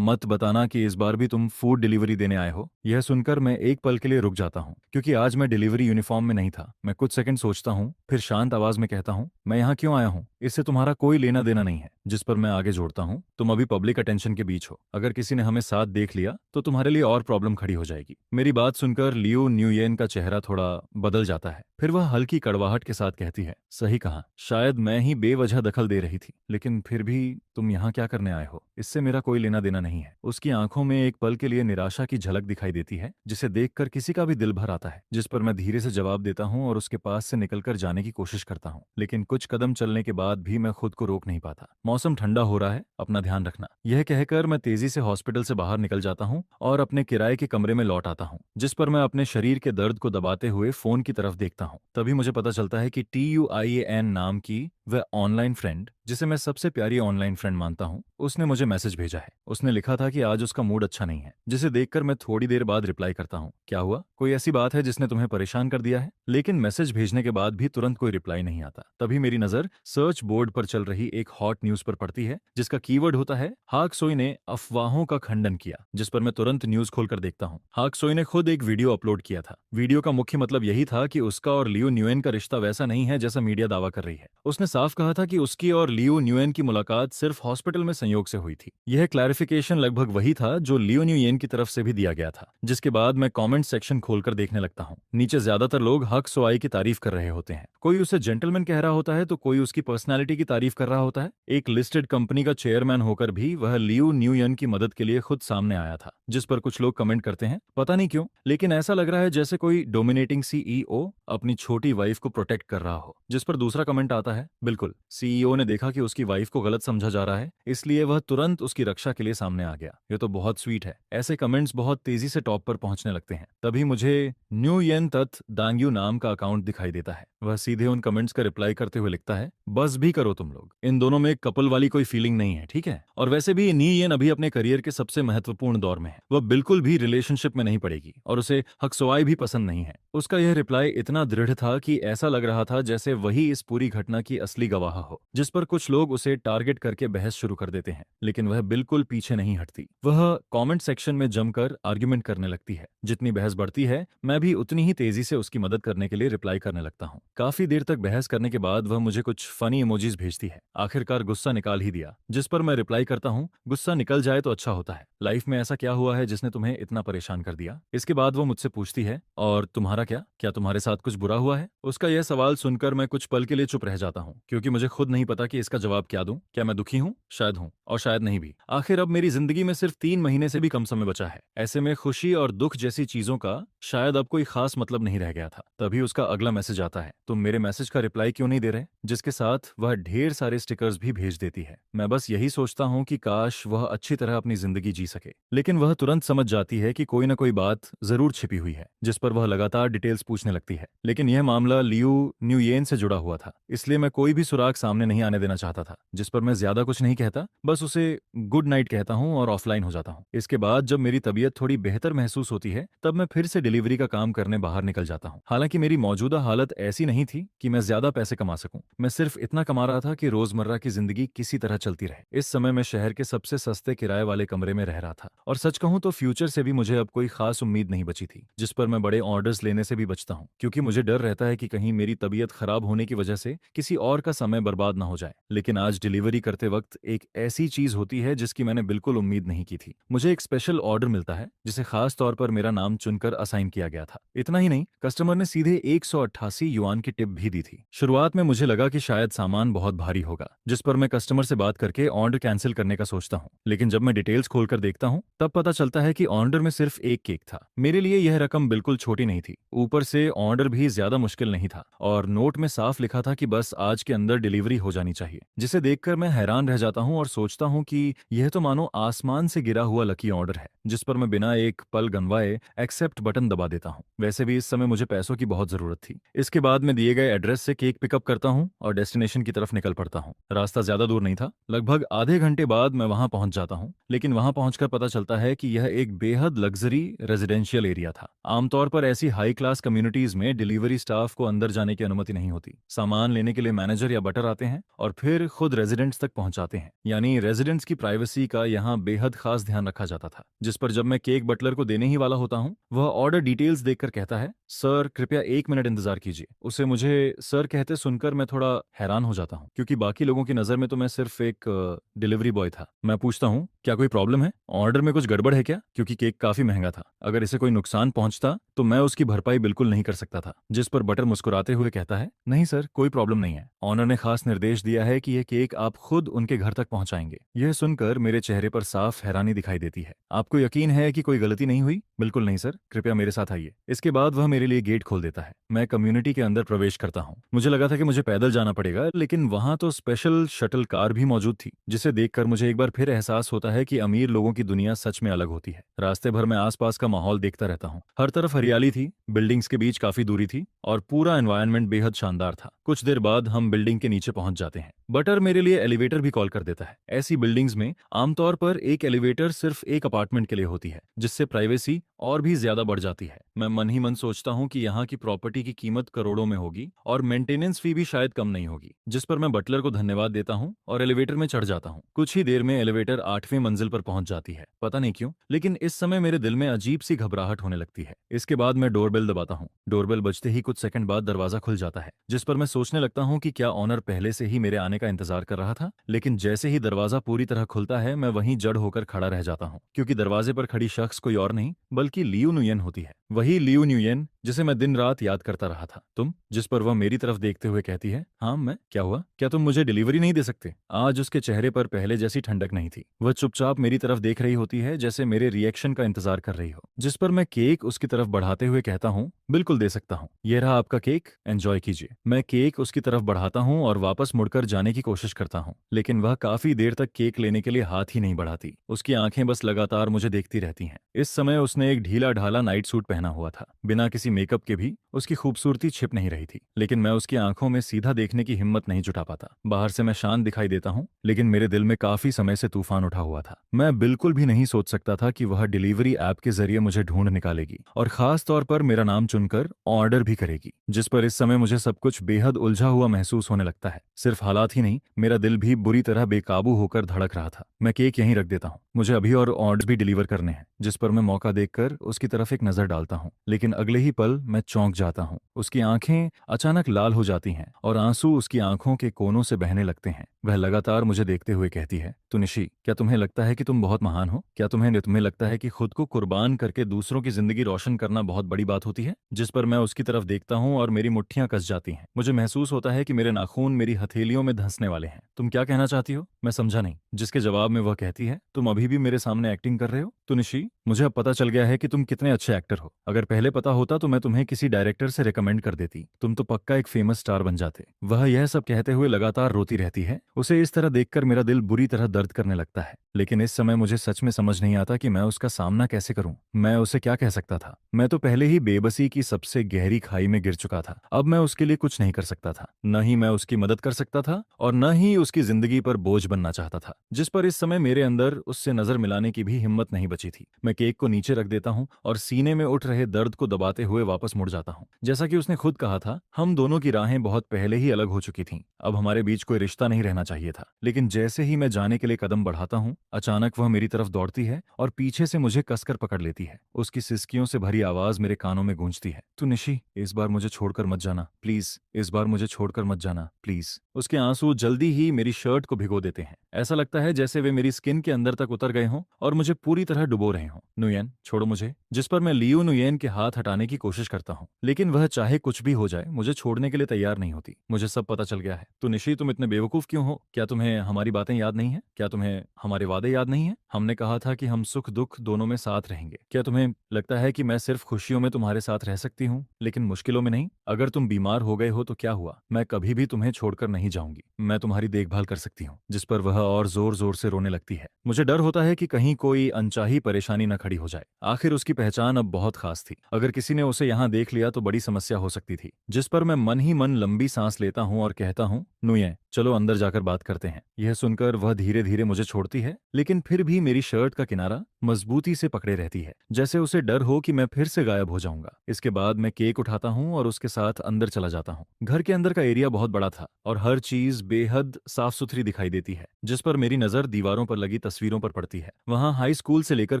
मत बताना कि इस बार भी तुम फूड डिलीवरी देने आए हो। यह सुनकर मैं एक पल के लिए रुक जाता हूँ, क्योंकि आज मैं डिलीवरी यूनिफॉर्म में नहीं था। मैं कुछ सेकंड सोचता हूँ, फिर शांत आवाज में कहता हूँ, मैं यहाँ क्यों आया हूँ, इससे तुम्हारा कोई लेना देना नहीं है। जिस पर मैं आगे जोड़ता हूँ, तुम अभी पब्लिक अटेंशन के बीच हो। अगर किसी ने हमें साथ देख लिया तो तुम्हारे लिए और प्रॉब्लम खड़ी हो जाएगी। मेरी बात सुनकर लियो न्यूयेन का चेहरा थोड़ा बदल जाता है। फिर वह हल्की कड़वाहट के साथ कहती है, सही कहा, शायद मैं ही बेवजह दखल दे रही थी, लेकिन फिर भी तुम यहाँ क्या करने आए हो, इससे मेरा कोई लेना देना नहीं है। उसकी आंखों में एक पल के लिए निराशा की झलक दिखाई देती है, जिसे देखकर किसी का भी दिल भर आता है। जिस पर मैं धीरे से जवाब देता हूँ और उसके पास से निकलकर जाने की कोशिश करता हूँ, लेकिन कुछ कदम चलने के बाद भी मैं खुद को रोक नहीं पाता। मौसम ठंडा हो रहा है, अपना ध्यान रखना। यह कहकर मैं तेजी से हॉस्पिटल से बाहर निकल जाता हूँ और अपने किराए के कमरे में लौट आता हूँ, जिस पर मैं अपने शरीर के दर्द को दबाते हुए फोन की तरफ देखता हूँ। तभी मुझे पता चलता है कि TUIAN नाम की वह ऑनलाइन फ्रेंड, जिसे मैं सबसे प्यारी ऑनलाइन फ्रेंड मानता हूँ, उसने मुझे मैसेज भेजा है। उसने लिखा था कि आज उसका मूड अच्छा नहीं है, जिसे देखकर मैं थोड़ी देर बाद रिप्लाई करता हूँ, क्या हुआ, कोई ऐसी बात है जिसने तुम्हें परेशान कर दिया है? लेकिन मैसेज भेजने के बाद भी तुरंत कोई रिप्लाई नहीं आता। तभी मेरी नजर सर्च बोर्ड पर चल रही एक हॉट न्यूज पर पड़ती है, जिसका कीवर्ड होता है, हाक सोई ने अफवाहों का खंडन किया। जिस पर मैं तुरंत न्यूज खोलकर देखता हूँ। हाक सोई ने खुद एक वीडियो अपलोड किया था। वीडियो का मुख्य मतलब यही था कि उसका और लियो न्यूएन का रिश्ता वैसा नहीं है जैसा मीडिया दावा कर रही है। उसने साफ कहा था कि उसकी और लियो न्यूएन की मुलाकात सिर्फ हॉस्पिटल में संयोग से हुई थी। यह क्लैरिफिकेशन लगभग वही था जो लियो न्यूएन की तरफ से भी दिया गया था। जिसके बाद मैं कमेंट सेक्शन खोलकर देखने लगता हूँ। नीचे ज्यादातर लोग हक सोआई की तारीफ कर रहे होते हैं। कोई उसे जेंटलमैन कह रहा होता है तो कोई उसकी पर्सनैलिटी की तारीफ कर रहा होता है। एक लिस्टेड कंपनी का चेयरमैन होकर भी वह लियो न्यूएन की मदद के लिए खुद सामने आया था। जिस पर कुछ लोग कमेंट करते हैं, पता नहीं क्यों, लेकिन ऐसा लग रहा है जैसे कोई डोमिनेटिंग CEO अपनी छोटी वाइफ को प्रोटेक्ट कर रहा हो। जिस पर दूसरा कमेंट आता है, बिल्कुल, CEO ने देखा कि उसकी वाइफ को गलत समझा जा रहा है, इसलिए वह तुरंत उसकी रक्षा के लिए सामने आ गया। ये तो बहुत स्वीट है। ऐसे कमेंट्स बहुत तेजी से टॉप पर पहुंचने लगते हैं। तभी मुझे न्यूयेन तथ दांग्यू नाम का अकाउंट दिखाई देता है। वह सीधे उन कमेंट्स का रिप्लाई करते हुए लिखता है, बस भी करो तुम लोग, इन दोनों में कपल वाली कोई फीलिंग नहीं है, ठीक है? और वैसे भी न्यूयेन अभी अपने करियर के सबसे महत्वपूर्ण दौर में है। वह बिल्कुल भी रिलेशनशिप में नहीं पड़ेगी और उसे हकसोआई भी पसंद नहीं है। उसका यह रिप्लाई इतना दृढ़ था कि ऐसा लग रहा था जैसे वही इस पूरी घटना की असली गवाह हो। जिस पर कुछ लोग उसे टारगेट करके बहस शुरू कर देते हैं, लेकिन वह बिल्कुल पीछे नहीं हटती। वह कमेंट सेक्शन में जमकर आर्ग्यूमेंट करने लगती है। जितनी बहस बढ़ती है, मैं भी उतनी ही तेजी से उसकी मदद करने के लिए रिप्लाई करने लगता हूँ। काफी देर तक बहस करने के बाद वह मुझे कुछ फनी इमोजीज भेजती है। आखिरकार गुस्सा निकाल ही दिया। जिस पर मैं रिप्लाई करता हूँ, गुस्सा निकल जाए तो अच्छा होता है। लाइफ में ऐसा क्या हुआ है जिसने तुम्हें इतना परेशान कर दिया? इसके बाद वो मुझसे पूछती है, और तुम्हारा क्या तुम्हारे साथ कुछ बुरा हुआ है? उसका यह सवाल सुनकर मैं कुछ पल के लिए चुप रह जाता हूँ, क्योंकि मुझे खुद नहीं पता कि इसका जवाब क्या दूं। क्या मैं दुखी हूँ? शायद हूँ, और शायद नहीं भी। आखिर अब मेरी जिंदगी में सिर्फ 3 महीने से भी कम समय बचा है। ऐसे में खुशी और दुख जैसी चीजों का शायद अब कोई खास मतलब नहीं रह गया था। तभी उसका अगला मैसेज आता है, तुम मेरे मैसेज का रिप्लाई क्यों नहीं दे रहे? जिसके साथ वह ढेर सारे स्टिकर्स भी भेज देती है। मैं बस यही सोचता हूँ कि काश वह अच्छी तरह अपनी जिंदगी जी सके, लेकिन वह तुरंत समझ जाती है कि कोई ना कोई बात जरूर छिपी हुई है। जिस पर वह लगातार डिटेल्स पूछने लगती है। लेकिन यह मामला लियो न्यूयेन से जुड़ा हुआ था, इसलिए मैं कोई भी सुराग सामने नहीं आने देना चाहता था। जिस पर मैं ज्यादा कुछ नहीं कहता, बस उसे गुड नाइट कहता हूँ और ऑफलाइन हो जाता हूँ। इसके बाद जब मेरी तबीयत थोड़ी बेहतर महसूस होती है, तब मैं फिर से डिलीवरी का काम करने बाहर निकल जाता हूँ। हालांकि मेरी मौजूदा हालत ऐसी नहीं थी कि मैं ज्यादा पैसे कमा सकूं। मैं सिर्फ इतना कमा रहा था कि रोजमर्रा की जिंदगी किसी तरह चलती रहे। इस समय मैं शहर के सबसे सस्ते किराए वाले कमरे में रह रहा था, और सच कहूं तो फ्यूचर से भी मुझे अब कोई खास उम्मीद नहीं बची थी। जिस पर मैं बड़े ऑर्डर्स लेने से भी बचता हूँ, क्योंकि मुझे डर रहता है कि कहीं मेरी तबीयत खराब होने की वजह से किसी और का समय बर्बाद ना हो जाए। लेकिन आज डिलीवरी करते वक्त एक ऐसी चीज होती है जिसकी मैंने बिल्कुल उम्मीद नहीं की थी। मुझे एक स्पेशल ऑर्डर मिलता है, जिसे खास तौर पर मेरा नाम चुनकर असाइन किया गया था। इतना ही नहीं, कस्टमर ने सीधे 188 युआन की टिप भी दी थी। शुरुआत में मुझे लगा कि शायद सामान बहुत भारी होगा, जिस पर मैं कस्टमर से बात करके ऑर्डर कैंसिल करने का सोचता हूँ। लेकिन जब मैं डिटेल्स खोलकर देखता हूँ, तब पता चलता है कि ऑर्डर में सिर्फ एक केक था। मेरे लिए यह रकम बिल्कुल छोटी नहीं थी। ऊपर से ऑर्डर ऑर्डर भी ज्यादा मुश्किल नहीं था और नोट में साफ लिखा था कि बस आज के अंदर डिलीवरी हो जानी चाहिए, जिसे देखकर मैं हैरान रह जाता हूँ और सोचता हूँ कि यह तो मानो आसमान से गिरा हुआ लकी ऑर्डर है, जिस पर मैं बिना एक पल गंवाए एक्सेप्ट बटन दबा देता हूँ। वैसे भी इस समय मुझे पैसों की बहुत जरूरत थी। इसके बाद मैं दिए गए एड्रेस से केक पिकअप करता हूँ और डेस्टिनेशन की तरफ निकल पड़ता हूँ। रास्ता ज्यादा दूर नहीं था, लगभग आधे घंटे बाद मैं वहां पहुंच जाता हूँ, लेकिन वहां पहुंचकर पता चलता है कि यह एक बेहद लग्जरी रेजिडेंशियल एरिया था। आमतौर पर ऐसी हाई क्लास कम्युनिटीज में डिलीवरी स्टाफ को अंदर जाने की अनुमति नहीं होती। सामान लेने के लिए मैनेजर या बटर आते हैं और फिर खुद रेजिडेंट्स तक पहुंचाते हैं, यानी रेजिडेंट्स की प्राइवेसी का यहाँ बेहद खास ध्यान रखा जाता था। जिस पर जब मैं केक बटलर को देने ही वाला होता हूँ, वह ऑर्डर डिटेल्स देखकर कहता है, सर कृपया 1 मिनट इंतजार कीजिए। उसे मुझे सर कहते सुनकर मैं थोड़ा हैरान हो जाता हूँ, क्योंकि बाकी लोगों की नजर में तो मैं सिर्फ एक डिलीवरी बॉय था। मैं पूछता हूँ, क्या कोई प्रॉब्लम है? ऑर्डर में कुछ गड़बड़ है क्या? क्योंकि केक काफी महंगा था, अगर इसे कोई नुकसान पहुंचता तो मैं उसकी भरपाई बिल्कुल नहीं कर सकता था। जिस पर बटर मुस्कुराते हुए कहता है, नहीं सर, कोई प्रॉब्लम नहीं है। ऑनर ने खास निर्देश दिया है कि यह केक आप खुद उनके घर तक पहुंचाएंगे। यह सुनकर मेरे चेहरे पर साफ हैरानी दिखाई देती है। आपको यकीन है कि कोई गलती नहीं हुई? बिल्कुल नहीं सर, कृपया मेरे साथ आइए। इसके बाद वह मेरे लिए गेट खोल देता है। मैं कम्युनिटी के अंदर प्रवेश करता हूँ। मुझे लगा था कि मुझे पैदल जाना पड़ेगा, लेकिन वहां तो स्पेशल शटल कार भी मौजूद थी, जिसे देखकर मुझे एक बार फिर एहसास होता है कि अमीर लोगों की दुनिया सच में अलग होती है। रास्ते भर मैं आसपास का माहौल देखता रहता हूँ। हर तरफ हरियाली थी, बिल्डिंग्स के बीच काफी दूरी थी और पूरा एनवायरनमेंट बेहद शानदार था। कुछ देर बाद हम बिल्डिंग के नीचे पहुंच जाते हैं। बटर मेरे लिए एलिवेटर भी कॉल कर देता है। ऐसी बिल्डिंग्स में आमतौर पर एक एलिवेटर सिर्फ एक अपार्टमेंट के लिए होती है, जिससे प्राइवेसी और भी ज्यादा बढ़ जाती है। मैं मन ही मन सोचता हूँ कि यहाँ की प्रॉपर्टी की कीमत करोड़ों में होगी और मेंटेनेंस फी भी शायद कम नहीं होगी। जिस पर मैं बटलर को धन्यवाद देता हूँ और एलिवेटर में चढ़ जाता हूँ। कुछ ही देर में एलिवेटर 8वीं मंजिल पर पहुंच जाती है। पता नहीं क्यों, लेकिन इस समय मेरे दिल में अजीब सी घबराहट होने लगती है। इसके बाद मैं डोरबेल दबाता हूँ। डोरबेल बजते ही कुछ सेकंड बाद दरवाजा खुल जाता है, जिस पर मैं सोचने लगता हूँ कि क्या ऑनर पहले से ही मेरे आने का इंतजार कर रहा था। लेकिन जैसे ही दरवाजा पूरी तरह खुलता है, मैं वहीं जड़ होकर खड़ा रह जाता हूँ, क्योंकि दरवाजे पर खड़ी शख्स कोई और नहीं बल्कि लियू नुयन होती है। वही लियू नुयन जिसे मैं दिन रात याद करता रहा था। तुम? जिस पर वह मेरी तरफ देखते हुए कहती है, हाँ मैं। क्या हुआ? क्या तुम मुझे डिलीवरी नहीं दे सकते? आज उसके चेहरे पर पहले जैसी ठंडक नहीं थी। वह चुपचाप मेरी तरफ देख रही होती है, जैसे मेरे रिएक्शन का इंतजार कर रही हो। जिस पर मैं केक उसकी तरफ बढ़ाते हुए कहता हूँ, बिल्कुल दे सकता हूँ, ये रहा आपका केक, एंजॉय कीजिए। मैं केक उसकी तरफ बढ़ाता हूँ और वापस मुड़कर जाने की कोशिश करता हूँ, लेकिन वह काफी देर तक केक लेने के लिए हाथ ही नहीं बढ़ाती। उसकी आंखें बस लगातार मुझे देखती रहती हैं। इस समय उसने एक ढीला ढाला नाइट सूट पहना हुआ था। बिना किसी मेकअप के भी उसकी खूबसूरती छिप नहीं रही थी, लेकिन मैं उसकी आंखों में सीधा देखने की हिम्मत नहीं जुटा पाता। बाहर से मैं शांत दिखाई देता हूँ, लेकिन मेरे दिल में काफी समय से तूफान उठा हुआ था। मैं बिल्कुल भी नहीं सोच सकता था कि वह डिलीवरी ऐप के जरिए मुझे ढूंढ निकालेगी और खास तौर पर मेरा नाम चुनकर ऑर्डर भी करेगी। जिस पर इस समय मुझे सब कुछ बेहद उलझा हुआ महसूस होने लगता है। सिर्फ हालात ही नहीं, मेरा दिल भी बुरी तरह बेकाबू होकर धड़क रहा था। मैं केक यहीं रख देता हूँ, मुझे अभी और ऑर्डर भी डिलीवर करने हैं। जिस पर मैं मौका देखकर उसकी तरफ एक नजर डालता हूँ, लेकिन अगले ही पल मैं चौंक जाता हूँ। उसकी आंखें अचानक लाल हो जाती हैं और आंसू उसकी आंखों के कोनों से बहने लगते हैं। वह लगातार मुझे देखते हुए कहती है, तुनिशी, क्या तुम्हें लगता है कि तुम बहुत महान हो? क्या तुम्हें लगता है कि खुद को कुर्बान करके दूसरों की जिंदगी रोशन करना बहुत बड़ी बात होती है? जिस पर मैं उसकी तरफ देखता हूँ और मेरी मुट्ठियां कस जाती हैं। मुझे महसूस होता है कि मेरे नाखून मेरी हथेलियों में धंसने वाले हैं। तुम क्या कहना चाहती हो? मैं समझा नहीं। जिसके जवाब में वह कहती है, तुम अभी भी मेरे सामने एक्टिंग कर रहे हो? तुनिशी, मुझे अब पता चल गया है कि तुम कितने अच्छे एक्टर हो। अगर पहले पता होता तो मैं तुम्हें किसी डायरेक्टर से रिकमेंड कर देती। तुम तो पक्का एक फेमस स्टार बन जाते। वह यह सब कहते हुए लगातार रोती रहती है। उसे इस तरह देखकर मेरा दिल बुरी तरह दर्द करने लगता है, लेकिन इस समय मुझे सच में समझ नहीं आता कि मैं उसका सामना कैसे करूं। मैं उसे क्या कह सकता था? मैं तो पहले ही बेबसी की सबसे गहरी खाई में गिर चुका था। अब मैं उसके लिए कुछ नहीं कर सकता था। न ही मैं उसकी मदद कर सकता था और न ही उसकी जिंदगी पर बोझ बनना चाहता था। जिस पर इस समय मेरे अंदर उससे नजर मिलाने की भी हिम्मत नहीं बची थी। मैं केक को नीचे रख देता हूँ और सीने में उठ रहे दर्द को दबाते हुए वापस मुड़ जाता हूँ। जैसा कि उसने खुद कहा था, हम दोनों की राहें बहुत पहले ही अलग हो चुकी थीं। अब हमारे बीच कोई रिश्ता नहीं रहना चाहिए था। लेकिन जैसे ही मैं जाने के लिए कदम बढ़ाता हूँ, अचानक वह मेरी तरफ दौड़ती है और पीछे से मुझे कसकर पकड़ लेती है। उसकी सिसकियों से भरी आवाज मेरे कानों में गूंजती है, तू निशी, इस बार मुझे छोड़कर मत जाना प्लीज, इस बार मुझे छोड़कर मत जाना प्लीज। उसके आंसू जल्दी ही मेरी शर्ट को भिगो देते हैं। ऐसा लगता है जैसे वे मेरी स्किन के अंदर तक उतर गए हों और मुझे पूरी तरह डुबो रहे हों। नुयन, छोड़ो मुझे। जिस पर मैं लियू नुयन के हाथ हटाने की कोशिश करता हूँ, लेकिन वह चाहे कुछ भी हो जाए मुझे छोड़ने के लिए तैयार नहीं होती। मुझे सब पता चल गया है। तो निशी, तुम इतने बेवकूफ क्यों हो? क्या तुम्हें हमारी बातें याद नहीं है? क्या तुम्हें हमारे वादे याद नहीं है? हमने कहा था कि हम सुख दुख दोनों में साथ रहेंगे। क्या तुम्हें लगता है कि मैं सिर्फ खुशियों में तुम्हारे साथ रह सकती हूँ लेकिन मुश्किलों में नहीं? अगर तुम बीमार हो गए हो तो क्या हुआ, मैं कभी भी तुम्हें छोड़कर नहीं जाऊंगी। मैं तुम्हारी देखभाल कर सकती हूँ। जिस पर वह और जोर जोर से रोने लगती है। मुझे डर होता है कि कहीं कोई अनचाही परेशानी न खड़ी हो जाए। आखिर उसकी पहचान अब बहुत खास थी। अगर किसी ने उसे यहाँ देख लिया तो बड़ी समस्या हो सकती थी। जिस पर मैं मन ही मन लंबी सांस लेता हूँ और कहता हूँ, नुये, चलो अंदर जाकर बात करते हैं। यह सुनकर वह धीरे धीरे मुझे छोड़ती है, लेकिन फिर भी मेरी शर्ट का किनारा मजबूती से पकड़े रहती है, जैसे उसे डर हो कि मैं फिर से गायब हो जाऊंगा। इसके बाद मैं केक उठाता हूँ और उसके साथ अंदर चला जाता हूँ। घर के अंदर का एरिया बहुत बड़ा था और हर चीज बेहद साफ सुथरी दिखाई देती है, जिस पर मेरी नजर दीवारों पर लगी तस्वीरों पर पड़ती है। वहाँ हाई स्कूल से लेकर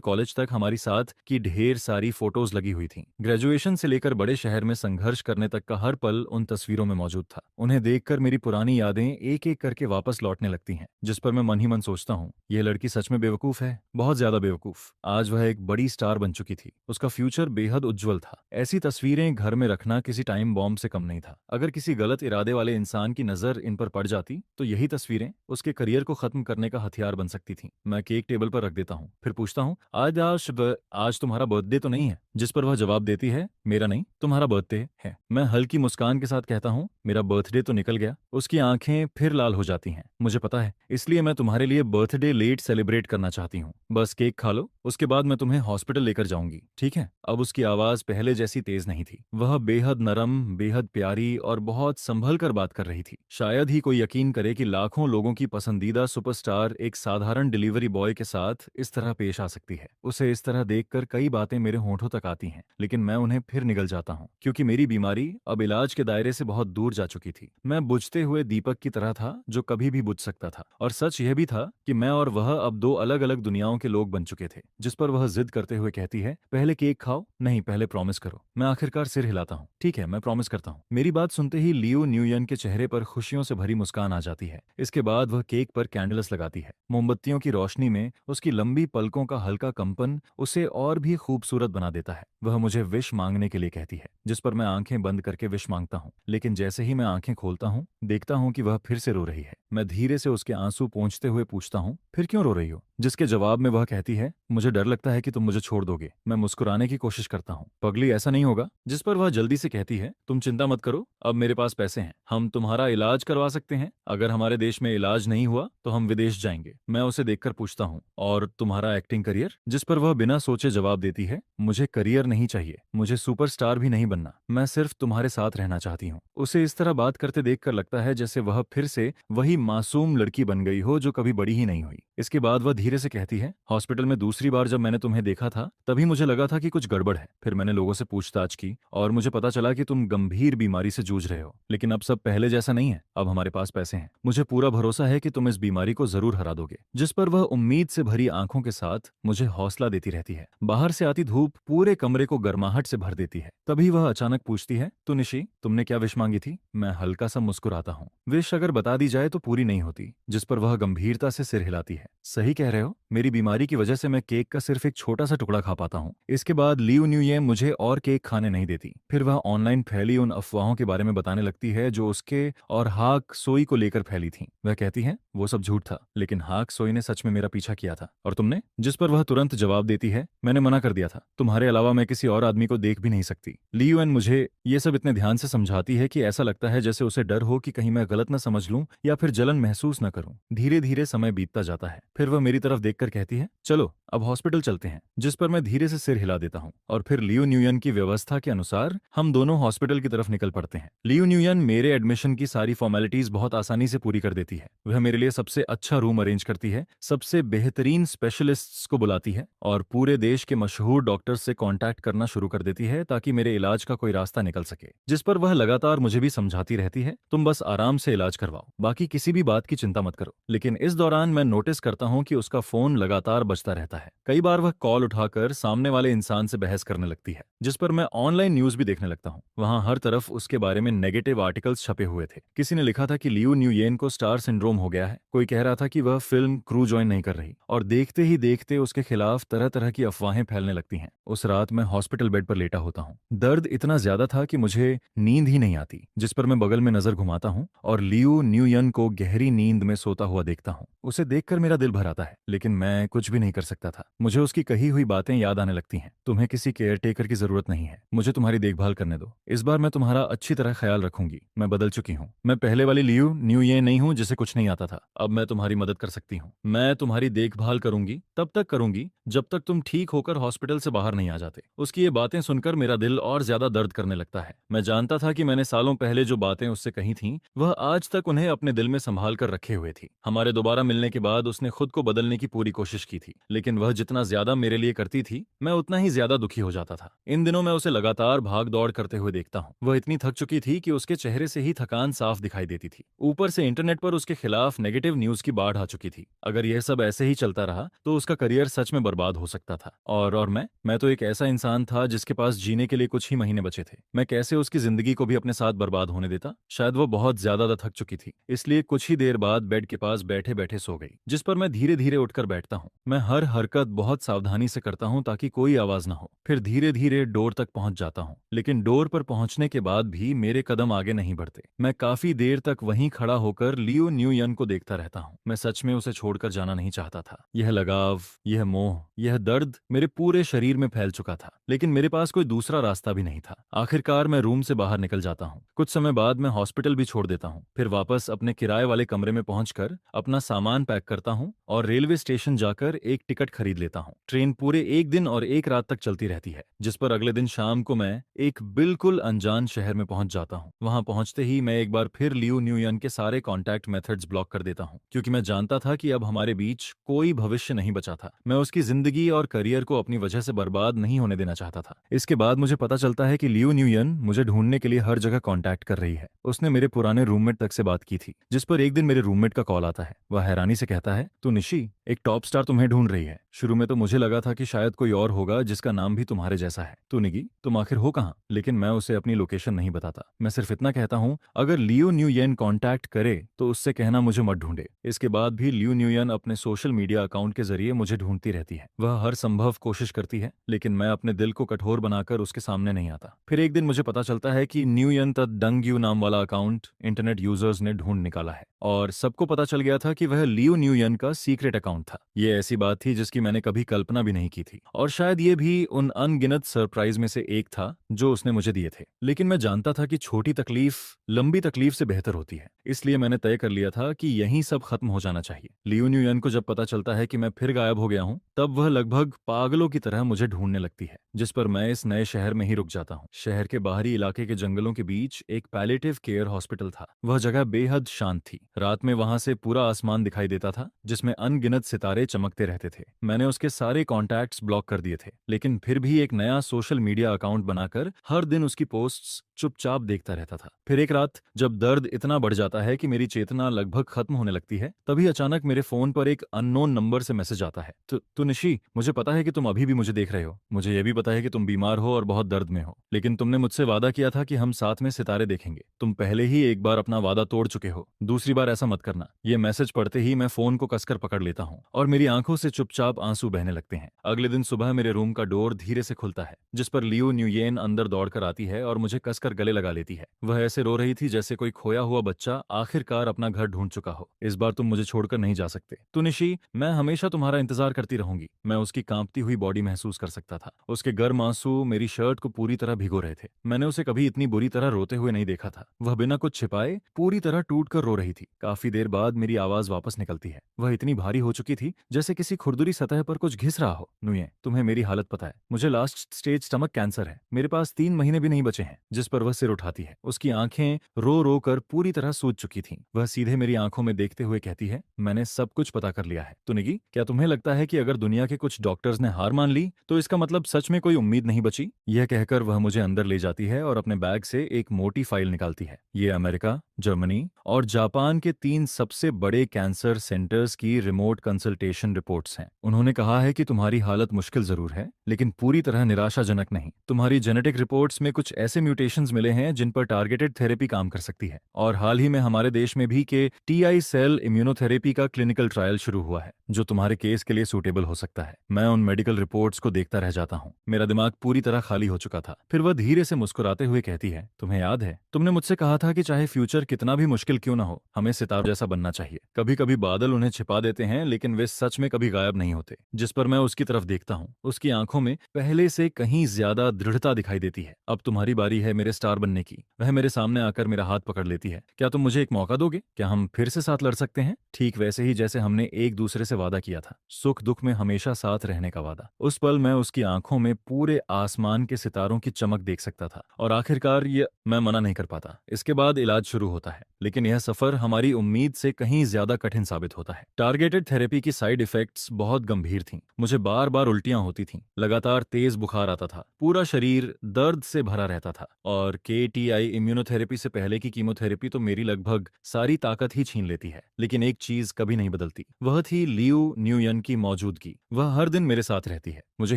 कॉलेज तक हमारी साथ की ढेर सारी फोटोज लगी हुई थीं। ग्रेजुएशन से लेकर बड़े शहर में संघर्ष करने तक का हर पल उन तस्वीरों में मौजूद था। उन्हें देखकर मेरी पुरानी यादें एक एक करके वापस लौटने लगती हैं, जिस पर मैं मन ही मन सोचता हूँ, यह लड़की सच में बेवकूफ है, बहुत ज्यादा बेवकूफ। आज वह एक बड़ी स्टार बन चुकी थी। उसका फ्यूचर बेहद उज्जवल था। ऐसी तस्वीरें घर में रखना किसी टाइम बॉम्ब से कम नहीं था। अगर किसी गलत इरादे वाले इंसान की नजर इन पर पड़ जाती तो यही तस्वीरें उसके करियर को खत्म करने का हथियार बन सकती थीं। मैं केक टेबल पर रख देता हूँ, फिर पूछता हूँ, आज तुम्हारा बर्थडे तो नहीं है? जिस पर वह जवाब देती है, मेरा नहीं, तुम्हारा बर्थडे है। मैं हल्की मुस्कान के साथ कहता हूँ, मेरा बर्थडे तो निकल गया। उसकी आंखें फिर लाल हो जाती हैं। मुझे पता है, इसलिए मैं तुम्हारे लिए बर्थडे लेट सेलिब्रेट करना चाहती हूँ। बस केक खा लो, उसके बाद मैं तुम्हें हॉस्पिटल लेकर जाऊंगी, ठीक है? अब उसकी आवाज पहले जैसी तेज नहीं थी। वह बेहद नरम, बेहद प्यारी और बहुत संभल कर बात कर रही थी। शायद ही कोई यकीन करे कि लाखों लोगों की पसंदीदा सुपरस्टार एक साधारण डिलीवरी बॉय के साथ इस तरह पेश आ सकती है। उसे इस तरह देखकर कई बातें मेरे होंठों तक आती हैं, लेकिन मैं उन्हें फिर निगल जाता हूँ, क्योंकि मेरी बीमारी अब इलाज के दायरे से बहुत दूर जा चुकी थी। मैं बुझते हुए दीपक की तरह था जो कभी भी बुझ सकता था। और सच यह भी था कि मैं और वह अब दो अलग अलग दुनियाओं के लोग बन चुके थे। जिस पर वह जिद करते हुए कहती है, पहले केक खाओ। नहीं, पहले प्रॉमिस करो। मैं आखिरकार सिर हिलाता हूँ, ठीक है, मैं प्रॉमिस करता हूँ। मेरी बात सुनते ही लियो न्यूयन के चेहरे पर खुशियों से भरी मुस्कान आ जाती है। इसके बाद वह केक पर कैंडल्स लगाती है। मोमबत्तियों की रोशनी में उसकी लंबी पलकों का हल्का कंपन उसे और भी खूबसूरत बना देता है। वह मुझे विश मांगने के लिए कहती है, जिस पर मैं आंखें बंद करके विश मांगता हूँ। लेकिन जैसे ही मैं आंखें खोलता हूँ, देखता हूँ कि वह फिर से रो रही है। मैं धीरे से उसके आंसू पोंछते हुए पूछता हूँ, फिर क्यों रो रही हो? जिसके जवाब में वह कहती है, मुझे डर लगता है कि तुम मुझे छोड़ दोगे। मैं मुस्कुराने की कोशिश करता हूँ, पगली, ऐसा नहीं होगा। जिस पर वह जल्दी से कहती है, तुम चिंता मत करो, अब मेरे पास पैसे हैं, हम तुम्हारा इलाज करवा सकते हैं। अगर हमारे देश में इलाज नहीं हुआ तो हम विदेश जाएंगे। मैं उसे देखकर पूछता हूँ, और तुम्हारा एक्टिंग करियर? जिस पर वह बिना सोचे जवाब देती है, मुझे करियर नहीं चाहिए, मुझे सुपरस्टार भी नहीं बनना, मैं सिर्फ तुम्हारे साथ रहना चाहती हूँ। उसे इस तरह बात करते देखकर लगता है जैसे वह फिर से वही मासूम लड़की बन गई हो जो कभी बड़ी ही नहीं हुई। इसके बाद वह धीरे से कहती है, हॉस्पिटल में दूसरी बार जब मैंने तुम्हें देखा था तभी मुझे लगा था कि कुछ गड़बड़ है। फिर मैंने लोगों से पूछताछ की और मुझे पता चला कि तुम गंभीर बीमारी से जूझ रहे हो। लेकिन अब सब पहले जैसा नहीं है, अब हमारे पास पैसे हैं। मुझे पूरा भरोसा है कि तुम इस बीमारी को जरूर हरा दोगे। जिस पर वह उम्मीद से भरी आंखों के साथ मुझे हौसला देती रहती है। बाहर से आती धूप पूरे कमरे को गर्माहट से भर देती है। तभी वह अचानक पूछती है, तो निशी, तुमने क्या विश मांगी थी? मैं हल्का सा मुस्कुराता हूँ। विश अगर बता दी जाए तो पूरी नहीं होती। जिस पर वह गंभीरता से सिर हिलाती है। सही कह रहे हो, मेरी बीमारी की वजह से मैं केक का सिर्फ एक छोटा सा टुकड़ा खा पाता हूँ। इसके बाद लियू न्यूये मुझे और केक खाने नहीं देती। फिर वह ऑनलाइन फैली उन अफवाहों के बारे में बताने लगती है जो उसके और हाक सोई को लेकर फैली थीं। वह कहती है, वो सब झूठ था, लेकिन हाक सोई ने सच में मेरा पीछा किया था। और तुमने? जिस पर वह तुरंत जवाब देती है, मैंने मना कर दिया था, तुम्हारे अलावा मैं किसी और आदमी को देख भी नहीं सकती। लियू एन मुझे ये सब इतने ध्यान से समझाती है कि ऐसा लगता है जैसे उसे डर हो कि कहीं मैं गलत न समझ लूं या फिर जलन महसूस न करूं। धीरे धीरे समय बीतता जाता है। फिर वह मेरी तरफ देखकर कहती है, चलो अब हॉस्पिटल चलते हैं। जिस पर मैं धीरे से सिर हिला देता हूँ और फिर लियू न्यूयन की व्यवस्था के अनुसार हम दोनों हॉस्पिटल की तरफ निकल पड़ते हैं। लियू न्यूयन मेरे एडमिशन की सारी फॉर्मेलिटीज बहुत आसानी से पूरी कर देती है। वह मेरे लिए सबसे अच्छा रूम अरेंज करती है, सबसे बेहतरीन स्पेशलिस्ट्स को बुलाती है और पूरे देश के मशहूर डॉक्टर्स से कांटेक्ट करना शुरू कर देती है ताकि मेरे इलाज का कोई रास्ता निकल सके। जिस पर वह लगातार मुझे भी समझाती रहती है, तुम बस आराम से इलाज करवाओ, बाकी किसी भी बात की चिंता मत करो। लेकिन इस दौरान मैं नोटिस करता हूँ कि उसका फोन फोन लगातार बजता रहता है। कई बार वह कॉल उठाकर सामने वाले इंसान से बहस करने लगती है, जिस पर मैं ऑनलाइन न्यूज भी देखने लगता हूँ। वहाँ हर तरफ उसके बारे में नेगेटिव आर्टिकल्स छपे हुए थे। किसी ने लिखा था कि लियू न्यूयेन को स्टार सिंड्रोम हो गया है, कोई कह रहा था कि वह फिल्म क्रू ज्वाइन नहीं कर रही, और देखते ही देखते उसके खिलाफ तरह तरह की अफवाहें फैलने लगती हैं। उस रात मैं हॉस्पिटल बेड पर लेटा होता हूँ। दर्द इतना ज्यादा था कि मुझे नींद ही नहीं आती, जिस पर मैं बगल में नजर घुमाता हूँ और लियू न्यूयन को गहरी नींद में सोता हुआ देखता हूँ। उसे देखकर मेरा दिल भर आता है, लेकिन मैं कुछ भी नहीं कर सकता था। मुझे उसकी कही हुई बातें याद आने लगती हैं। तुम्हें किसी केयर टेकर की जरूरत नहीं है, मुझे तुम्हारी देखभाल करने दो। इस बार मैं तुम्हारा अच्छी तरह ख्याल रखूंगी। मैं बदल चुकी हूँ। मैं पहले वाली लियू न्यूयेन नहीं हूँ जिसे कुछ नहीं आता था। अब मैं तुम्हारी मदद कर सकती हूँ। मैं तुम्हारी देखभाल करूंगी, तब तक करूंगी जब तक तुम ठीक होकर हॉस्पिटल से बाहर नहीं आ जाते। उसकी ये बातें सुनकर मेरा दिल और ज्यादा दर्द करने लगता है। मैं जानता था कि मैंने सालों पहले जो बातें उससे कही थीं, वह आज तक उन्हें अपने दिल में संभाल कर रखे हुए थी। हमारे दोबारा मिलने के बाद उसने खुद को बदलने की पूरी कोशिश की थी, लेकिन वह जितना ज्यादा मेरे लिए करती थी, मैं उतना ही ज्यादा दुखी हो जाता था। इन दिनों मैं उसे लगातार भाग दौड़ करते हुए देखता हूँ। वह इतनी थक चुकी थी कि उसके चेहरे से ही थकान साफ दिखाई देती थी। ऊपर से इंटरनेट पर उसके खिलाफ नेगेटिव न्यूज की बाढ़ आ चुकी थी। अगर यह सब ऐसे ही चलता रहा तो उसका करियर सच में बर्बाद हो सकता था। और मैं तो एक ऐसा इंसान था जिसके पास जीने के लिए कुछ ही महीने बचे थे। मैं कैसे उसकी जिंदगी को भी अपने साथ बर्बाद होने देता? शायद वो बहुत ज्यादा थक चुकी थी, इसलिए कुछ ही देर बाद बेड के पास बैठे बैठे सो गई, जिस पर मैं धीरे धीरे उठकर बैठता हूँ। मैं हर हरकत बहुत सावधानी से करता हूँ ताकि कोई आवाज ना हो। फिर धीरे धीरे डोर तक पहुंच जाता हूँ, लेकिन डोर पर पहुंचने के बाद भी मेरे कदम आगे नहीं बढ़ते। मैं काफी देर तक वहीं खड़ा होकर लियो न्यूयन को देखता रहता हूँ। मैं सच में उसे छोड़कर जाना नहीं चाहता था। यह लगाव, यह मोह, यह दर्द मेरे पूरे शरीर में फैल चुका था, लेकिन मेरे पास कोई दूसरा रास्ता भी नहीं था। आखिरकार मैं रूम से बाहर निकल जाता हूँ। कुछ समय बाद मैं हॉस्पिटल भी छोड़ देता हूँ। फिर वापस अपने किराए वाले कमरे में पहुंचकर अपना सामान पैक करता हूँ और रेलवे स्टेशन जाकर एक टिकट खरीद लेता हूँ। ट्रेन पूरे एक दिन और एक रात तक चलती रहती है, जिस पर अगले दिन शाम को मैं एक बिल्कुल अनजान शहर में पहुंच जाता हूँ। वहां पहुंचते ही मैं एक बार फिर लियो न्यूयन के सारे कॉन्टैक्ट मेथड्स ब्लॉक कर देता हूँ, क्योंकि मैं जानता था कि अब हमारे बीच कोई भविष्य नहीं बचा था। मैं उसकी जिंदगी और करियर को अपनी वजह से बर्बाद नहीं होने देना चाहता था। इसके बाद मुझे पता चलता है कि लियो न्यूयन मुझे ढूंढने के लिए हर जगह कांटेक्ट कर रही है। उसने मेरे पुराने रूममेट तक से बात की थी, जिस पर एक दिन मेरे रूममेट का कॉल आता है। वह हैरानी से कहता है, तो निशी, एक टॉप स्टार तुम्हें ढूंढ रही है। शुरू में तो मुझे लगा था कि शायद कोई और होगा जिसका नाम भी तुम्हारे जैसा है। तो निगी, तुम आखिर हो कहाँ? लेकिन मैं उसे अपनी लोकेशन नहीं बताता। मैं सिर्फ इतना कहता हूँ, अगर लियो न्यूयन कांटेक्ट करे तो उससे कहना मुझे मत ढूंढे। इसके बाद भी लियो न्यूयन अपने सोशल मीडिया अकाउंट के जरिए मुझे ढूंढती रहती है। वह हर संभव कोशिश करती है, लेकिन मैं अपने दिल को कठोर बनाकर उसके सामने नहीं आता। फिर एक दिन मुझे पता चलता है कि न्यूयन डंग नाम वाला अकाउंट इंटरनेट यूजर्स ने ढूंढ निकाला है, और सबको पता चल गया था कि वह लियो न्यूयन का सीक्रेट अकाउंट था। ये ऐसी बात थी जिसकी मैंने कभी कल्पना भी नहीं की थी, और शायद ये भी उन अनगिनत सरप्राइज में से एक था जो उसने मुझे दिए थे। लेकिन मैं जानता था कि छोटी तकलीफ लंबी तकलीफ से बेहतर होती है, इसलिए मैंने तय कर लिया था कि यहीं सब खत्म हो जाना चाहिए। लियो न्यूयन को जब पता चलता है कि मैं फिर गायब हो गया हूँ, तब वह लगभग पागलों की तरह मुझे ढूंढने लगती है, जिस पर मैं इस नए शहर में ही रुक जाता हूँ। शहर के बाहरी इलाके के जंगलों के बीच एक पैलेटिव केयर हॉस्पिटल था। वह जगह बेहद शांत थी। रात में वहां से पूरा आसमान दिखाई देता था, जिसमें अनगिनत सितारे चमकते रहते थे। मैंने उसके सारे कॉन्टैक्ट्स ब्लॉक कर दिए थे, लेकिन फिर भी एक नया सोशल मीडिया अकाउंट बनाकर हर दिन उसकी पोस्ट्स चुपचाप देखता रहता था। फिर एक रात जब दर्द इतना बढ़ जाता है कि मेरी चेतना लगभग खत्म होने लगती है, तभी अचानक मेरे फोन पर एक अननोन नंबर से मैसेज आता है। तो निशी, मुझे पता है कि तुम अभी भी मुझे देख रहे हो। मुझे यह भी पता है कि तुम बीमार हो और बहुत दर्द में हो, लेकिन तुमने मुझसे वादा किया था कि हम साथ में सितारे देखेंगे। तुम पहले ही एक बार अपना वादा तोड़ चुके हो, दूसरी बार ऐसा मत करना। ये मैसेज पढ़ते ही मैं फोन को कसकर पकड़ लेता हूँ और मेरी आंखों से चुपचाप आंसू बहने लगते हैं। अगले दिन सुबह मेरे रूम का डोर धीरे से खुलता है, जिस पर लियो न्यूयेन अंदर दौड़कर आती है और मुझे कसकर गले लगा लेती है। वह ऐसे रो रही थी जैसे कोई खोया हुआ बच्चा आखिरकार अपना घर ढूंढ चुका हो। इस बार तुम मुझे छोड़कर नहीं जा सकते। तो निशी, मैं हमेशा तुम्हारा इंतजार करती रहूंगी। मैं उसकी कांपती हुई बॉडी महसूस कर सकता था। उसके गर्म आंसू मेरी शर्ट को पूरी तरह भिगो रहे थे। मैंने उसे कभी इतनी बुरी तरह रोते हुए नहीं देखा था। वह बिना कुछ छिपाए पूरी तरह टूट कर रो रही थी। काफी देर बाद मेरी आवाज वापस निकलती है। वह इतनी भारी हो चुकी थी जैसे किसी खुरदुरी सतह पर कुछ घिस रहा हो। नुये, तुम्हें मेरी हालत पता है, मुझे लास्ट स्टेज स्टमक कैंसर है, मेरे पास 3 महीने भी नहीं बचे हैं। जिस पर वह सिर उठाती है। उसकी आंखें रो रो कर पूरी तरह सूज चुकी थीं। वह सीधे मेरी आंखों में देखते हुए कहती है, मैंने सब कुछ पता कर लिया है। तुनिगी, क्या तुम्हें लगता है कि अगर दुनिया के कुछ डॉक्टर्स ने हार मान ली तो इसका मतलब सच में कोई उम्मीद नहीं बची? यह कहकर वह मुझे अंदर ले जाती है और अपने बैग से एक मोटी फाइल निकालती है। ये अमेरिका, जर्मनी और जापान के 3 सबसे बड़े कैंसर सेंटर्स की रिमोट कंसल्टेशन रिपोर्ट्स हैं। उन्होंने कहा है कि तुम्हारी हालत मुश्किल जरूर है, लेकिन पूरी तरह निराशाजनक नहीं। तुम्हारी जेनेटिक रिपोर्ट्स में कुछ ऐसे म्यूटेशंस मिले हैं जिन पर टारगेटेड थेरेपी काम कर सकती है। और हाल ही में हमारे देश में भी के टीआई सेल इम्यूनोथेरेपी का क्लिनिकल ट्रायल शुरू हुआ है, जो तुम्हारे केस के लिए सूटेबल हो सकता है। मैं उन मेडिकल रिपोर्ट्स को देखता रह जाता हूँ। मेरा दिमाग पूरी तरह खाली हो चुका था। फिर वह धीरे से मुस्कुराते हुए कहती है, तुम्हें याद है, तुमने मुझसे कहा था कि चाहे फ्यूचर कितना भी मुश्किल क्यों ना हो, हमें सितारों जैसा बनना चाहिए। कभी कभी बादल उन्हें छिपा देते हैं, लेकिन वे सच में कभी गायब नहीं होते। जिस पर मैं उसकी तरफ देखता हूँ, उसकी आंखों में पहले से कहीं ज्यादा दृढ़ता दिखाई देती है। अब तुम्हारी बारी है मेरे स्टार बनने की। वह मेरे सामने आकर मेरा हाथ पकड़ लेती है। क्या तुम मुझे एक मौका दोगे? क्या हम फिर से साथ लड़ सकते हैं? ठीक वैसे ही जैसे हमने एक दूसरे से वादा किया था, सुख दुख में हमेशा साथ रहने का वादा। उस पल मैं उसकी आंखों में पूरे आसमान के सितारों की चमक देख सकता था। और आखिरकार ये मैं मना नहीं कर पाता। इसके बाद इलाज शुरू होता है, लेकिन यह सफर हमारी उम्मीद से कहीं ज्यादा कठिन साबित होता है। टारगेटेड थेरेपी की साइड इफेक्ट्स बहुत गंभीर थीं। मुझे बार बार उल्टियां होती थीं, लगातार तेज बुखार आता था, पूरा शरीर दर्द से भरा रहता था। और केटीआई इम्यूनोथेरेपी से पहले की कीमोथेरेपी तो मेरी लगभग सारी ताकत ही छीन लेती है। लेकिन एक चीज कभी नहीं बदलती, वह थी लियू न्यूयन की मौजूदगी। वह हर दिन मेरे साथ रहती है, मुझे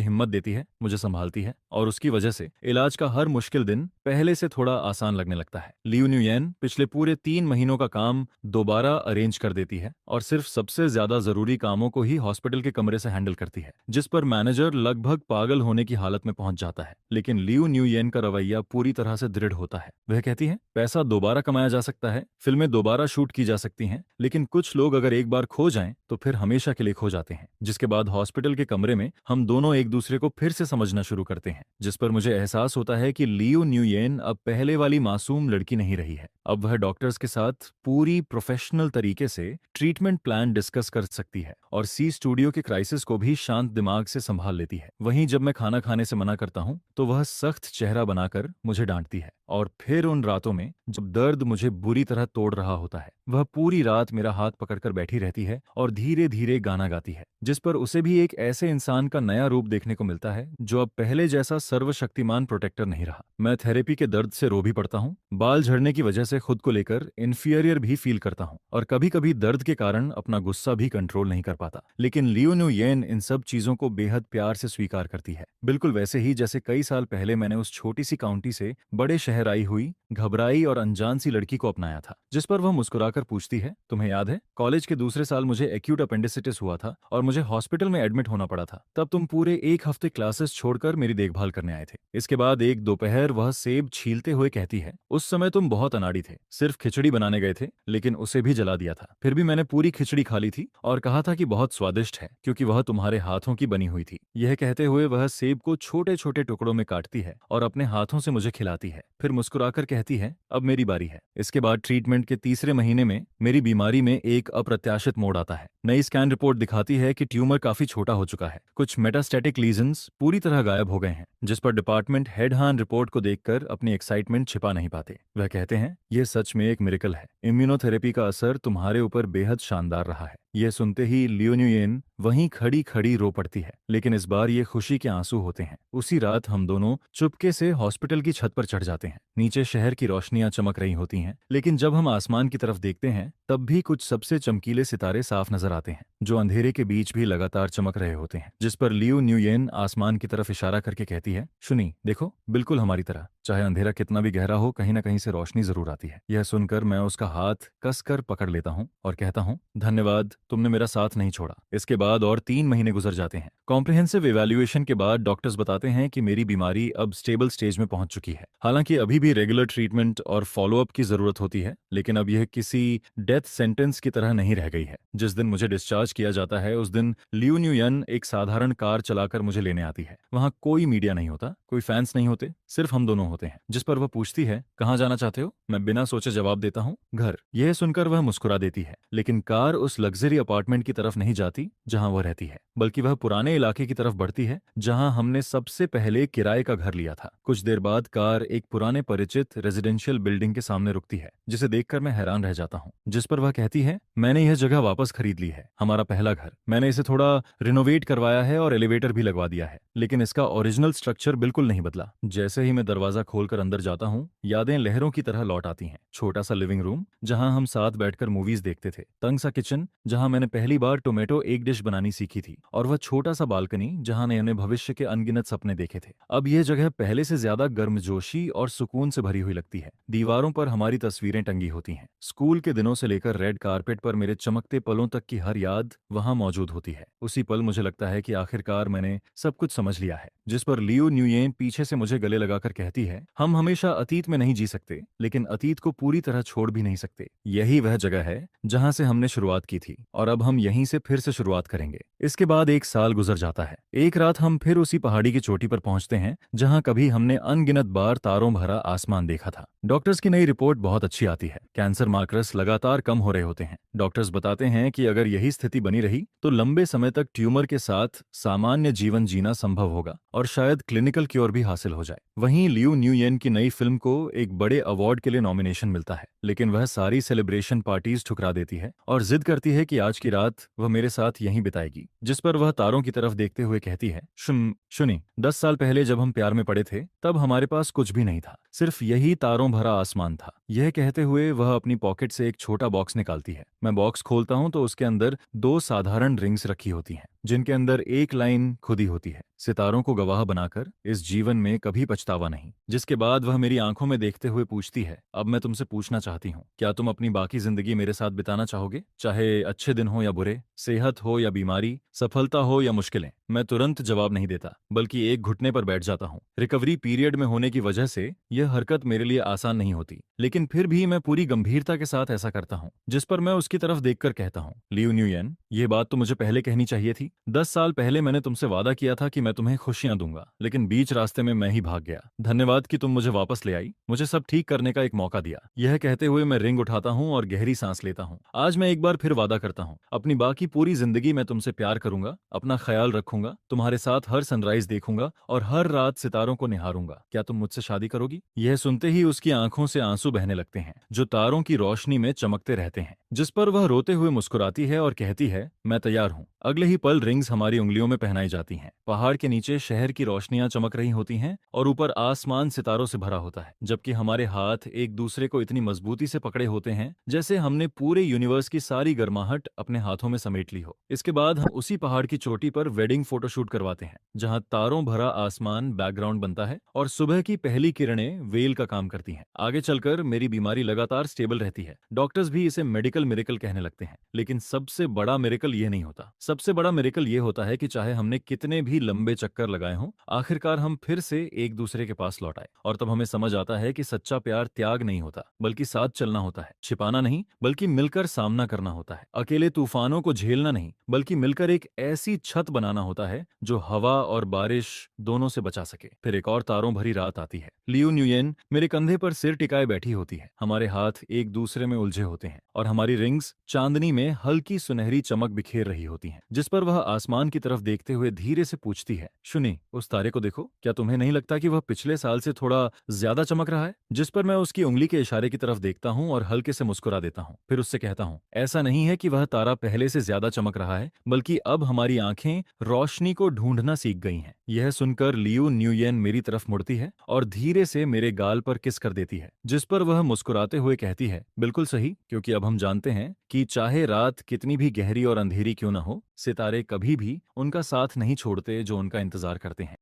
हिम्मत देती है, मुझे संभालती है, और उसकी वजह से इलाज का हर मुश्किल दिन पहले से थोड़ा आसान लगने लगता है। लियू न्यूयन पिछले पूरे 3 महीनों का काम दोबारा अरेंज कर देती है और सिर्फ सबसे ज्यादा जरूरी कामों को ही हॉस्पिटल के कमरे से हैंडल करती है, जिस पर मैनेजर लगभग पागल होने की हालत में पहुंच जाता है। लेकिन लियू न्यूयन का रवैया पूरी तरह से दृढ़ होता है। वह कहती है, पैसा दोबारा कमाया जा सकता है, फिल्में दोबारा शूट की जा सकती हैं, लेकिन कुछ लोग अगर एक बार खो जाएं तो फिर हमेशा के लिए खो जाते हैं। जिसके बाद हॉस्पिटल के कमरे में हम दोनों एक दूसरे को फिर से समझना शुरू करते हैं, जिस पर मुझे एहसास होता है कि लियू न्यूयन अब पहले वाली मासूम लड़की नहीं रही है। अब वह डॉक्टर्स के साथ पूरी प्रोफेशनल तरीके से ट्रीटमेंट प्लान डिस्कस कर सकती है और सी स्टूडियो के क्राइसिस को भी शांत दिमाग से संभाल लेती है। वहीं जब मैं खाना खाने से मना करता हूं तो वह सख्त चेहरा बनाकर मुझे डांटती है। और फिर उन रातों में जब दर्द मुझे बुरी तरह तोड़ रहा होता है, वह पूरी रात मेरा हाथ पकड़कर बैठी रहती है और धीरे धीरे गाना गाती है, जिस पर उसे भी एक ऐसे इंसान का नया रूप देखने को मिलता है जो अब पहले जैसा सर्वशक्तिमान प्रोटेक्टर नहीं रहा। मैं थेरेपी के दर्द से रो भी पड़ता हूँ, बाल झड़ने की वजह से खुद को लेकर इन्फीरियर भी फील करता हूँ, और कभी कभी दर्द के कारण अपना गुस्सा भी कंट्रोल नहीं कर पाता। लेकिन लियो न्यूयेन इन सब चीजों को बेहद प्यार से स्वीकार करती है, बिल्कुल वैसे ही जैसे कई साल पहले मैंने उस छोटी सी काउंटी से बड़े शहर आई हुई घबराई और अनजान सी लड़की को अपनाया था। जिस पर वह मुस्कुराकर पूछती है, तुम्हें याद है, कॉलेज के दूसरे साल मुझे एक्यूट अपेंडिसिटिस हुआ था और मुझे हॉस्पिटल में एडमिट होना पड़ा था। तब तुम पूरे 1 हफ्ते क्लासेस छोड़कर मेरी देखभाल करने आए थे। इसके बाद एक दोपहर वह सेब छीलते हुए कहती है, उस समय तुम बहुत अनाड़ी थे, सिर्फ खिचड़ी बनाने गए थे, लेकिन उसे भी जला दिया था। फिर भी मैंने पूरी खिचड़ी खा ली थी और कहा था कि बहुत स्वादिष्ट है, क्योंकि वह तुम्हारे हाथों की बनी हुई थी। यह कहते हुए वह सेब को छोटे छोटे टुकड़ों में काटती है और अपने हाथों से मुझे खिलाती है। फिर मुस्कुराकर कहती है, अब मेरी बारी है। इसके बाद ट्रीटमेंट के तीसरे महीने में मेरी बीमारी में एक अप्रत्याशित मोड़ आता है। नई स्कैन रिपोर्ट दिखाती है कि ट्यूमर काफी छोटा हो चुका है, कुछ मेटास्टैटिक लीजन्स पूरी तरह गायब हो गए हैं, जिस पर डिपार्टमेंट हेड हान रिपोर्ट को देखकर अपनी एक्साइटमेंट छिपा नहीं पाते। वह कहते हैं, यह सच में एक मिरेकल है, इम्यूनोथेरेपी का असर तुम्हारे ऊपर बेहद शानदार रहा है। यह सुनते ही लियो न्यूयेन वहीं खड़ी खड़ी रो पड़ती है, लेकिन इस बार ये खुशी के आंसू होते हैं। उसी रात हम दोनों चुपके से हॉस्पिटल की छत पर चढ़ जाते हैं। नीचे शहर की रोशनियां चमक रही होती हैं, लेकिन जब हम आसमान की तरफ देखते हैं तब भी कुछ सबसे चमकीले सितारे साफ नजर आते हैं, जो अंधेरे के बीच भी लगातार चमक रहे होते हैं। जिस पर लियो न्यूयेन आसमान की तरफ इशारा करके कहती है, शुनी देखो, बिल्कुल हमारी तरह, चाहे अंधेरा कितना भी गहरा हो, कहीं ना कहीं से रोशनी जरूर आती है। यह सुनकर मैं उसका हाथ कसकर पकड़ लेता हूँ और कहता हूँ, धन्यवाद, तुमने मेरा साथ नहीं छोड़ा। इसके बाद और 3 महीने गुजर जाते हैं। कॉम्प्रिहेंसिव इवैल्यूएशन के बाद डॉक्टर्स बताते हैं कि मेरी बीमारी अब स्टेबल स्टेज में पहुंच चुकी है। हालांकि अभी भी रेगुलर ट्रीटमेंट और फॉलोअप की जरूरत होती है, लेकिन अब यह किसी डेथ सेंटेंस की तरह नहीं रह गई है। जिस दिन मुझे डिस्चार्ज किया जाता है उस दिन लियो न्यूयन एक साधारण कार चलाकर मुझे लेने आती है। वहां कोई मीडिया नहीं होता, कोई फैंस नहीं होते, सिर्फ हम दोनों होते हैं। जिस पर वह पूछती है, कहाँ जाना चाहते हो? मैं बिना सोचे जवाब देता हूँ, घर। यह सुनकर वह मुस्कुरा देती है, लेकिन कार उस लग्जरी अपार्टमेंट की तरफ नहीं जाती जहां वह रहती है, बल्कि वह पुराने इलाके की तरफ बढ़ती है जहां हमने सबसे पहले किराए का घर लिया था। कुछ देर बाद कार एक पुराने परिचित रेजिडेंशियल बिल्डिंग के सामने रुकती है, जिसे देखकर मैं हैरान रह जाता हूँ। जिस पर वह कहती है, मैंने यह जगह वापस खरीद ली है, हमारा पहला घर। मैंने इसे थोड़ा रिनोवेट करवाया है और एलिवेटर भी लगवा दिया है, लेकिन इसका ओरिजिनल स्ट्रक्चर बिल्कुल नहीं बदला। जैसे ही मैं दरवाजा खोलकर अंदर जाता हूँ, यादें लहरों की तरह लौट आती हैं। छोटा सा लिविंग रूम जहां हम साथ बैठकर मूवीज देखते थे, तंग सा किचन जहां मैंने पहली बार टोमेटो एक डिश बनानी सीखी थी, और वह छोटा सा बालकनी जहां मैंने भविष्य के अनगिनत सपने देखे थे। अब यह जगह पहले से ज्यादा गर्मजोशी और सुकून से भरी हुई लगती है। दीवारों पर हमारी तस्वीरें टंगी होती हैं। स्कूल के दिनों से लेकर रेड कारपेट पर मेरे चमकते पलों तक की हर याद वहां मौजूद होती है। उसी पल मुझे लगता है कि आखिरकार मैंने सब कुछ समझ लिया है। जिस पर लियो न्यूयेन पीछे से मुझे गले लगाकर कहती है, हम हमेशा अतीत में नहीं जी सकते, लेकिन अतीत को पूरी तरह छोड़ भी नहीं सकते। यही वह जगह है जहां से हमने शुरुआत की थी, और अब हम यहीं से फिर से शुरुआत करेंगे। इसके बाद 1 साल गुजर जाता है। एक रात हम फिर उसी पहाड़ी की चोटी पर पहुंचते हैं जहां कभी हमने अनगिनत बार तारों भरा आसमान देखा था। डॉक्टर्स की नई रिपोर्ट बहुत अच्छी आती है। कैंसर मार्कर्स लगातार कम हो रहे होते हैं। डॉक्टर्स बताते हैं कि अगर यही स्थिति बनी रही तो लंबे समय तक ट्यूमर के साथ सामान्य जीवन जीना संभव होगा, और शायद क्लिनिकल क्योर भी हासिल हो जाए। वहीं लियू न्यूयेन की नई फिल्म को एक बड़े अवार्ड के लिए नॉमिनेशन मिलता है, लेकिन वह सारी सेलिब्रेशन पार्टीज ठुकरा देती है और जिद करती है कि आज की रात वह मेरे साथ यहीं बिताएगी। जिस पर वह तारों की तरफ देखते हुए कहती है, सुनी, 10 साल पहले जब हम प्यार में पड़े थे तब हमारे पास कुछ भी नहीं था, सिर्फ यही तारों भरा आसमान था। यह कहते हुए वह अपनी पॉकेट से एक छोटा बॉक्स निकालती है। मैं बॉक्स खोलता हूं तो उसके अंदर 2 साधारण रिंग्स रखी होती हैं, जिनके अंदर एक लाइन खुदी होती है, सितारों को गवाह बनाकर इस जीवन में कभी पछतावा नहीं। जिसके बाद वह मेरी आंखों में देखते हुए पूछती है, अब मैं तुमसे पूछना चाहती हूँ, क्या तुम अपनी बाकी जिंदगी मेरे साथ बिताना चाहोगे? चाहे अच्छे दिन हो या बुरे, सेहत हो या बीमारी, सफलता हो या मुश्किलें। मैं तुरंत जवाब नहीं देता, बल्कि एक घुटने पर बैठ जाता हूँ। रिकवरी पीरियड में होने की वजह से यह हरकत मेरे लिए आसान नहीं होती, लेकिन फिर भी मैं पूरी गंभीरता के साथ ऐसा करता हूँ। जिस पर मैं उसकी तरफ देखकर कहता हूँ, लियू न्यूयेन, यह बात तो मुझे पहले कहनी चाहिए थी। 10 साल पहले मैंने तुमसे वादा किया था कि मैं तुम्हें खुशियां दूंगा, लेकिन बीच रास्ते में मैं ही भाग गया। धन्यवाद कि तुम मुझे वापस ले आई, मुझे सब ठीक करने का एक मौका दिया। यह कहते हुए मैं रिंग उठाता हूँ और गहरी सांस लेता हूँ। आज मैं एक बार फिर वादा करता हूँ, अपनी बाकी पूरी जिंदगी मैं तुमसे प्यार करूंगा, अपना ख्याल रखूंगा, तुम्हारे साथ हर सनराइज देखूंगा और हर रात सितारों को निहारूंगा। क्या तुम मुझसे शादी करोगी? यह सुनते ही उसकी आंखों से आंसू बहने लगते हैं, जो तारों की रोशनी में चमकते रहते हैं। जिस पर वह रोते हुए मुस्कुराती है और कहती है, मैं तैयार हूँ। अगले ही पल रिंग्स हमारी उंगलियों में पहनाई जाती हैं। पहाड़ के नीचे शहर की रोशनियां चमक रही होती हैं और ऊपर आसमान सितारों से भरा होता है, जबकि हमारे हाथ एक दूसरे को इतनी मजबूती से पकड़े होते हैं जैसे हमने पूरे यूनिवर्स की सारी गर्माहट अपने हाथों में समेट ली हो। इसके बाद हम उसी पहाड़ की चोटी पर वेडिंग फोटोशूट करवाते हैं, जहां तारों भरा आसमान बैकग्राउंड बनता है और सुबह की पहली किरणें वेल का काम करती हैं। आगे चलकर मेरी बीमारी लगातार स्टेबल रहती है। डॉक्टर्स भी इसे मेडिकल मिरेकल कहने लगते हैं, लेकिन सबसे बड़ा मिरेकल ये नहीं होता। सबसे बड़ा मिरेकल ये होता है कि चाहे हमने कितने भी लंबे चक्कर लगाए हों, आखिरकार हम फिर से एक दूसरे के पास लौट आए। और तब हमें समझ आता है कि सच्चा प्यार त्याग नहीं होता, बल्कि साथ चलना होता है। छिपाना नहीं, बल्कि मिलकर सामना करना होता है। अकेले तूफानों को झेलना नहीं, बल्कि मिलकर एक ऐसी छत बनाना होता है जो हवा और बारिश दोनों से बचा सके। फिर एक और तारों भरी रात आती है। लियू न्यूयेन मेरे कंधे पर सिर टिकाए बैठी होती है। हमारे हाथ एक दूसरे में उलझे होते हैं और हमारी रिंग्स चांदनी में हल्की सुनहरी चमक बिखेर रही होती हैं। जिस पर वह आसमान की तरफ देखते हुए धीरे से पूछती है, सुनी, उस तारे को देखो, क्या तुम्हें नहीं लगता कि वह पिछले साल से थोड़ा ज्यादा चमक रहा है? जिस पर मैं उसकी उंगली के इशारे की तरफ देखता हूँ और हल्के से मुस्कुरा देता हूँ। फिर उससे कहता हूँ, ऐसा नहीं है कि वह तारा पहले से ज्यादा चमक रहा है, बल्कि अब हमारी आंखें रोशनी को ढूंढना सीख गई हैं। यह सुनकर लियू न्यूयेन मेरी तरफ मुड़ती है और धीरे से मेरे गाल पर किस कर देती है, जिस पर वह मुस्कुराते हुए कहती है, बिल्कुल सही, क्योंकि अब हम जानते हैं कि चाहे रात कितनी भी गहरी और अंधेरी क्यों न हो, सितारे कभी भी उनका साथ नहीं छोड़ते जो उनका इंतजार करते हैं।